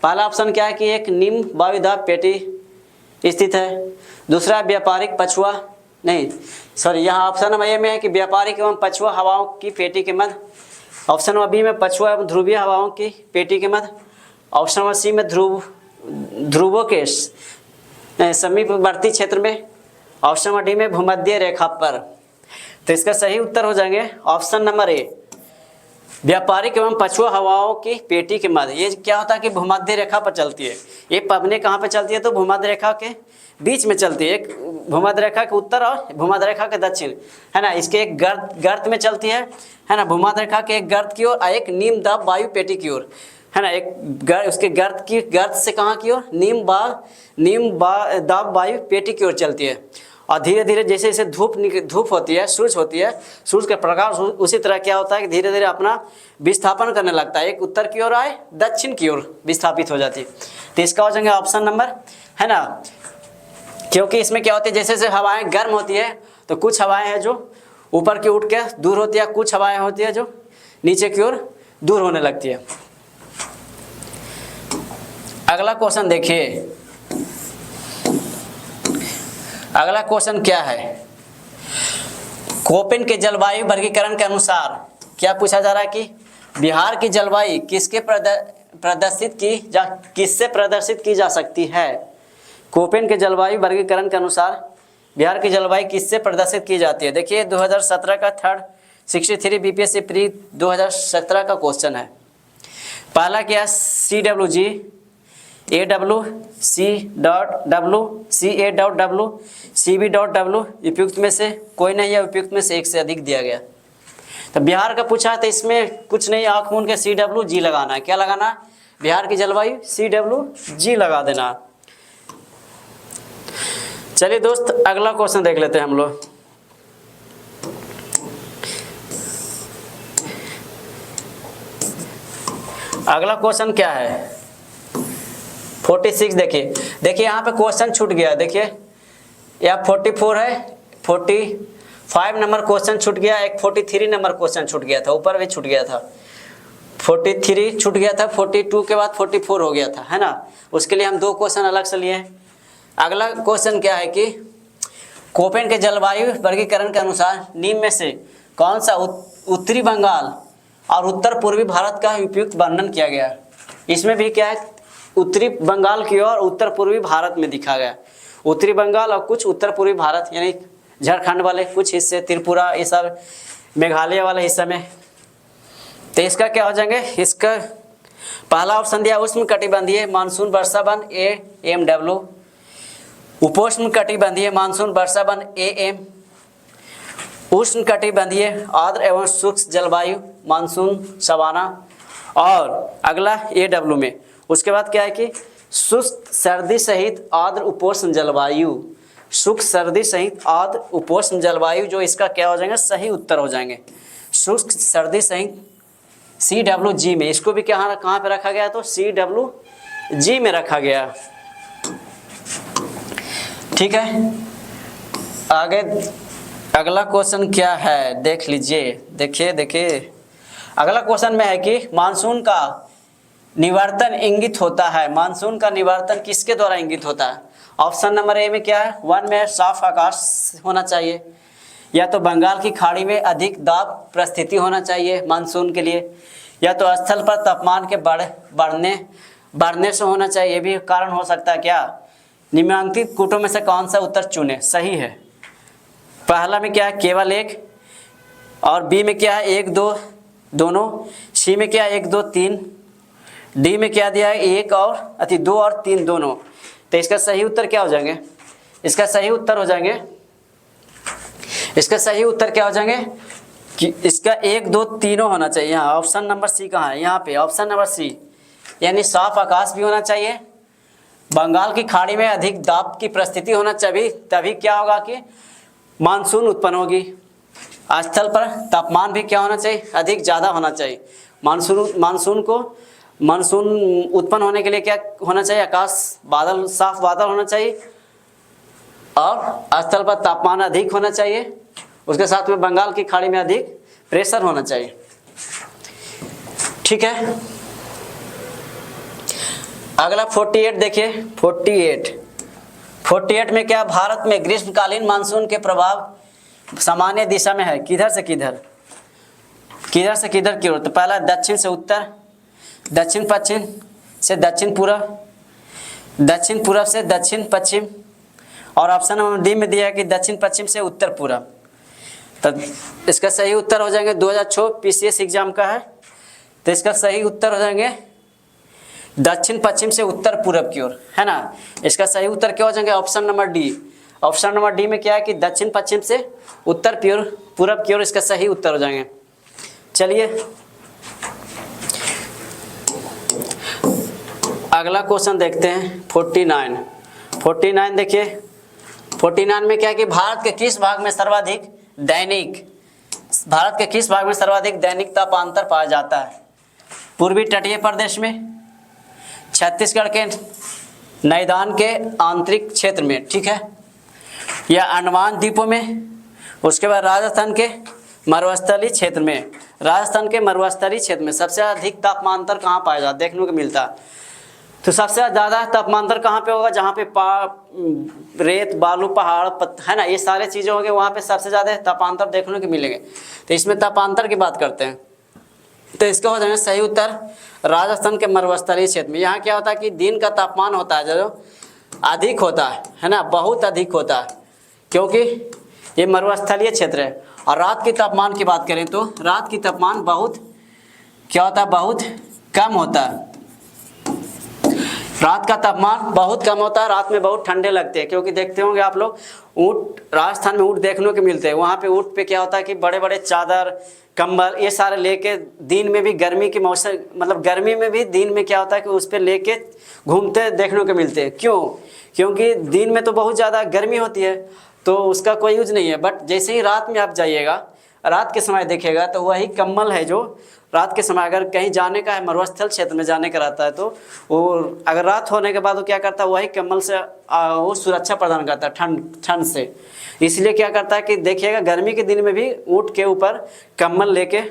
पहला ऑप्शन क्या है कि एक निम्न वायुदाब पेटी स्थित है। दूसरा व्यापारिक पछुआ, नहीं सॉरी, यहाँ ऑप्शन नंबर ए में है कि व्यापारिक एवं पछुआ हवाओं की पेटी के मध्य। ऑप्शन नंबर बी में पछुआ एवं ध्रुवीय हवाओं की पेटी के मध्य। ऑप्शन नंबर सी में ध्रुवों के समीपवर्ती क्षेत्र में। ऑप्शन नंबर डी में भूमध्य रेखा पर। तो इसका सही उत्तर हो जाएंगे ऑप्शन नंबर ए, व्यापारिक एवं पछुआ हवाओं की पेटी के मध्य। ये क्या होता है कि भूमध्य रेखा पर चलती है। ये पवनें कहाँ पे चलती है? तो भूमध्य रेखा के बीच में चलती है, एक भूमध्य रेखा के उत्तर और भूमध्य रेखा के दक्षिण, है ना। इसके एक गर्त में चलती है ना, भूमध्य रेखा के एक गर्त की ओर और एक निम्न दाब वायु पेटी की ओर, है ना। एक उसके गर्त से कहाँ की ओर? निम्न दाब वायु पेटी की ओर चलती है। और धीरे धीरे जैसे जैसे धूप होती है, सूरज होती है, सूरज का प्रकाश उसी तरह क्या होता है कि धीरे धीरे अपना विस्थापन करने लगता है, एक उत्तर की ओर आए दक्षिण की ओर विस्थापित हो जाती है। तो इसका हो जाएंगे ऑप्शन नंबर, है ना। क्योंकि इसमें क्या होती है, जैसे जैसे हवाएं गर्म होती है तो कुछ हवाएं हैं जो ऊपर की उठ के दूर होती है, कुछ हवाएं होती है जो नीचे की ओर दूर होने लगती है। अगला क्वेश्चन देखिए, अगला क्वेश्चन क्या है? कोपेन के जलवायु वर्गीकरण के अनुसार क्या पूछा जा रहा है कि बिहार की जलवायु किससे प्रदर्शित की जा सकती है? कोपेन के जलवायु वर्गीकरण के अनुसार बिहार की जलवायु किससे प्रदर्शित की जाती है? देखिए 2017 का 363 BPSC प्री 2017 का क्वेश्चन है। पहला क्या? CWG, AW, C.W, CA.W, CB.W, उपयुक्त में से कोई नहीं है, उपयुक्त में से एक से अधिक दिया गया। तो बिहार का पूछा है तो इसमें कुछ नहीं, आँख मूंद के CWG लगाना है। क्या लगाना? बिहार की जलवायु CWG लगा देना। चलिए दोस्त अगला क्वेश्चन देख लेते हैं हम लोग। अगला क्वेश्चन क्या है? 46। देखिए यहाँ पे क्वेश्चन छूट गया। देखिए यह 44 है, 45 नंबर क्वेश्चन छूट गया, एक 43 नंबर क्वेश्चन छूट गया था, ऊपर भी छूट गया था। 43 छूट गया था, 42 के बाद 44 हो गया था, है ना। उसके लिए हम दो क्वेश्चन अलग से लिए। अगला क्वेश्चन क्या है कि कोपेन के जलवायु वर्गीकरण के अनुसार निम्न में से कौन सा उत्तरी बंगाल और उत्तर पूर्वी भारत का उपयुक्त वर्णन किया गया? इसमें भी क्या है, उत्तरी बंगाल की ओर उत्तर पूर्वी भारत में दिखा गया। उत्तरी बंगाल और कुछ उत्तर पूर्वी भारत यानी झारखंड वाले कुछ हिस्से, त्रिपुरा, ये सब मेघालय वाले हिस्से में। तो इसका क्या हो जाएंगे? इसका पहला ऑप्शन दिया उष्ण कटिबंधीय मानसून वर्षावन AM, उपोष्ण कटिबंधीय मानसून वर्षावन AM, उष्ण कटिबंधीय आर्द्र एवं शुष्क जलवायु मानसून सवाना, और अगला AW में। उसके बाद क्या है कि शुष्क सर्दी सहित आर्द्र उपोष्ण जलवायु, शुष्क सर्दी सहित आर्द्र उपोष्ण जलवायु, जो इसका क्या हो जाएंगे? सही उत्तर हो जाएंगे शुष्क सर्दी सहित CWG में। इसको भी कहाँ पे रखा गया? तो CWG में रखा गया। ठीक है, आगे अगला क्वेश्चन क्या है देख लीजिए। देखिए अगला क्वेश्चन में है कि मानसून का निवर्तन इंगित होता है, मानसून का निवर्तन किसके द्वारा इंगित होता है? ऑप्शन नंबर ए में क्या है, 1 में साफ आकाश होना चाहिए, या तो बंगाल की खाड़ी में अधिक दाब परिस्थिति होना चाहिए मानसून के लिए, या तो स्थल पर तापमान के बढ़ने से होना चाहिए, ये भी कारण हो सकता है। क्या निम्नलिखित कूटों में से कौन सा उत्तर चुने? सही है पहला में क्या है, केवल एक, और बी में क्या है, 1 2 दोनों, सी में क्या है, 1 2 3, डी में क्या दिया है, 1 और 2 और 3 दोनों। तो इसका सही उत्तर क्या हो जाएंगे? इसका सही उत्तर हो जाएंगे, इसका सही उत्तर क्या हो जाएंगे कि इसका 1 2 तीनों होना चाहिए। यहाँ ऑप्शन नंबर सी कहाँ है? यहाँ पे ऑप्शन नंबर सी, यानी साफ आकाश भी होना चाहिए, बंगाल की खाड़ी में अधिक दाब की परिस्थिति होना चाहिए, तभी क्या होगा कि मानसून उत्पन्न होगी। स्थल पर तापमान भी क्या होना चाहिए, अधिक ज़्यादा होना चाहिए। मानसून उत्पन्न होने के लिए क्या होना चाहिए, आकाश बादल, साफ बादल होना चाहिए, और स्थल पर तापमान अधिक होना चाहिए, उसके साथ में बंगाल की खाड़ी में अधिक प्रेशर होना चाहिए। ठीक है, अगला 48 देखिए। 48 में क्या, भारत में ग्रीष्मकालीन मानसून के प्रभाव सामान्य दिशा में है, किधर से किधर, किधर से किधर की ओर? तो पहला दक्षिण से उत्तर, दक्षिण पश्चिम से दक्षिण पूर्व, दक्षिण पूर्व से दक्षिण पश्चिम, और ऑप्शन नंबर डी में दिया है कि दक्षिण पश्चिम से उत्तर पूर्व। तो इसका सही उत्तर हो जाएंगे, 2006 पीसीएस एग्जाम का है, तो इसका सही उत्तर हो जाएंगे दक्षिण पश्चिम से उत्तर पूर्व की ओर, है ना। इसका सही उत्तर क्या हो जाएंगे, option number D. Option number D में क्या है कि दक्षिण पश्चिम से उत्तर पूर्व की ओर इसका सही उत्तर हो जाएंगे। चलिए अगला क्वेश्चन देखते हैं। 49 देखिए। 49 में क्या है कि भारत के किस भाग में सर्वाधिक दैनिक तापांतर पाया जाता है? पूर्वी तटीय प्रदेश में, छत्तीसगढ़ के मैदान के आंतरिक क्षेत्र में, ठीक है, या अंडमान द्वीपों में, उसके बाद राजस्थान के मरुस्थलीय क्षेत्र में। राजस्थान के मरुस्थलीय क्षेत्र में सबसे अधिक तापमांतर कहाँ पाया जाता, देखने को मिलता है? तो सबसे ज़्यादा तापमांतर कहाँ पे होगा, जहाँ पे रेत बालू पहाड़ है ना, ये सारे चीज़ें होंगे, वहाँ पे सबसे ज़्यादा तापांतर देखने को मिलेंगे। तो इसमें तापांतर की बात करते हैं, तो इसका हो जाएगा सही उत्तर राजस्थान के मरुस्थलीय क्षेत्र में। यहाँ क्या होता है कि दिन का तापमान होता है जो अधिक होता है ना, बहुत अधिक होता है, क्योंकि ये मरुस्थलीय क्षेत्र है। और रात की तापमान की बात करें तो रात की तापमान बहुत क्या होता है, बहुत कम होता है। रात का तापमान बहुत कम होता है, रात में बहुत ठंडे लगते हैं, क्योंकि देखते होंगे आप लोग ऊँट, राजस्थान में ऊँट देखने को मिलते हैं। वहाँ पे ऊँट पे क्या होता है कि बड़े बड़े चादर कंबल ये सारे लेके दिन में भी गर्मी के मौसम, मतलब गर्मी में भी दिन में क्या होता है कि उस पर लेके घूमते देखने को मिलते हैं। क्यों? क्योंकि दिन में तो बहुत ज़्यादा गर्मी होती है, तो उसका कोई यूज नहीं है। बट जैसे ही रात में आप जाइएगा, रात के समय देखिएगा, तो वही कंबल है जो रात के समय अगर कहीं जाने का है, मरुस्थल क्षेत्र में जाने का रहता है, तो वो अगर रात होने के बाद वो क्या करता है, वही कंबल से वो सुरक्षा प्रदान करता है ठंड से। इसलिए क्या करता है कि देखिएगा गर्मी के दिन में भी ऊँट के ऊपर कंबल लेके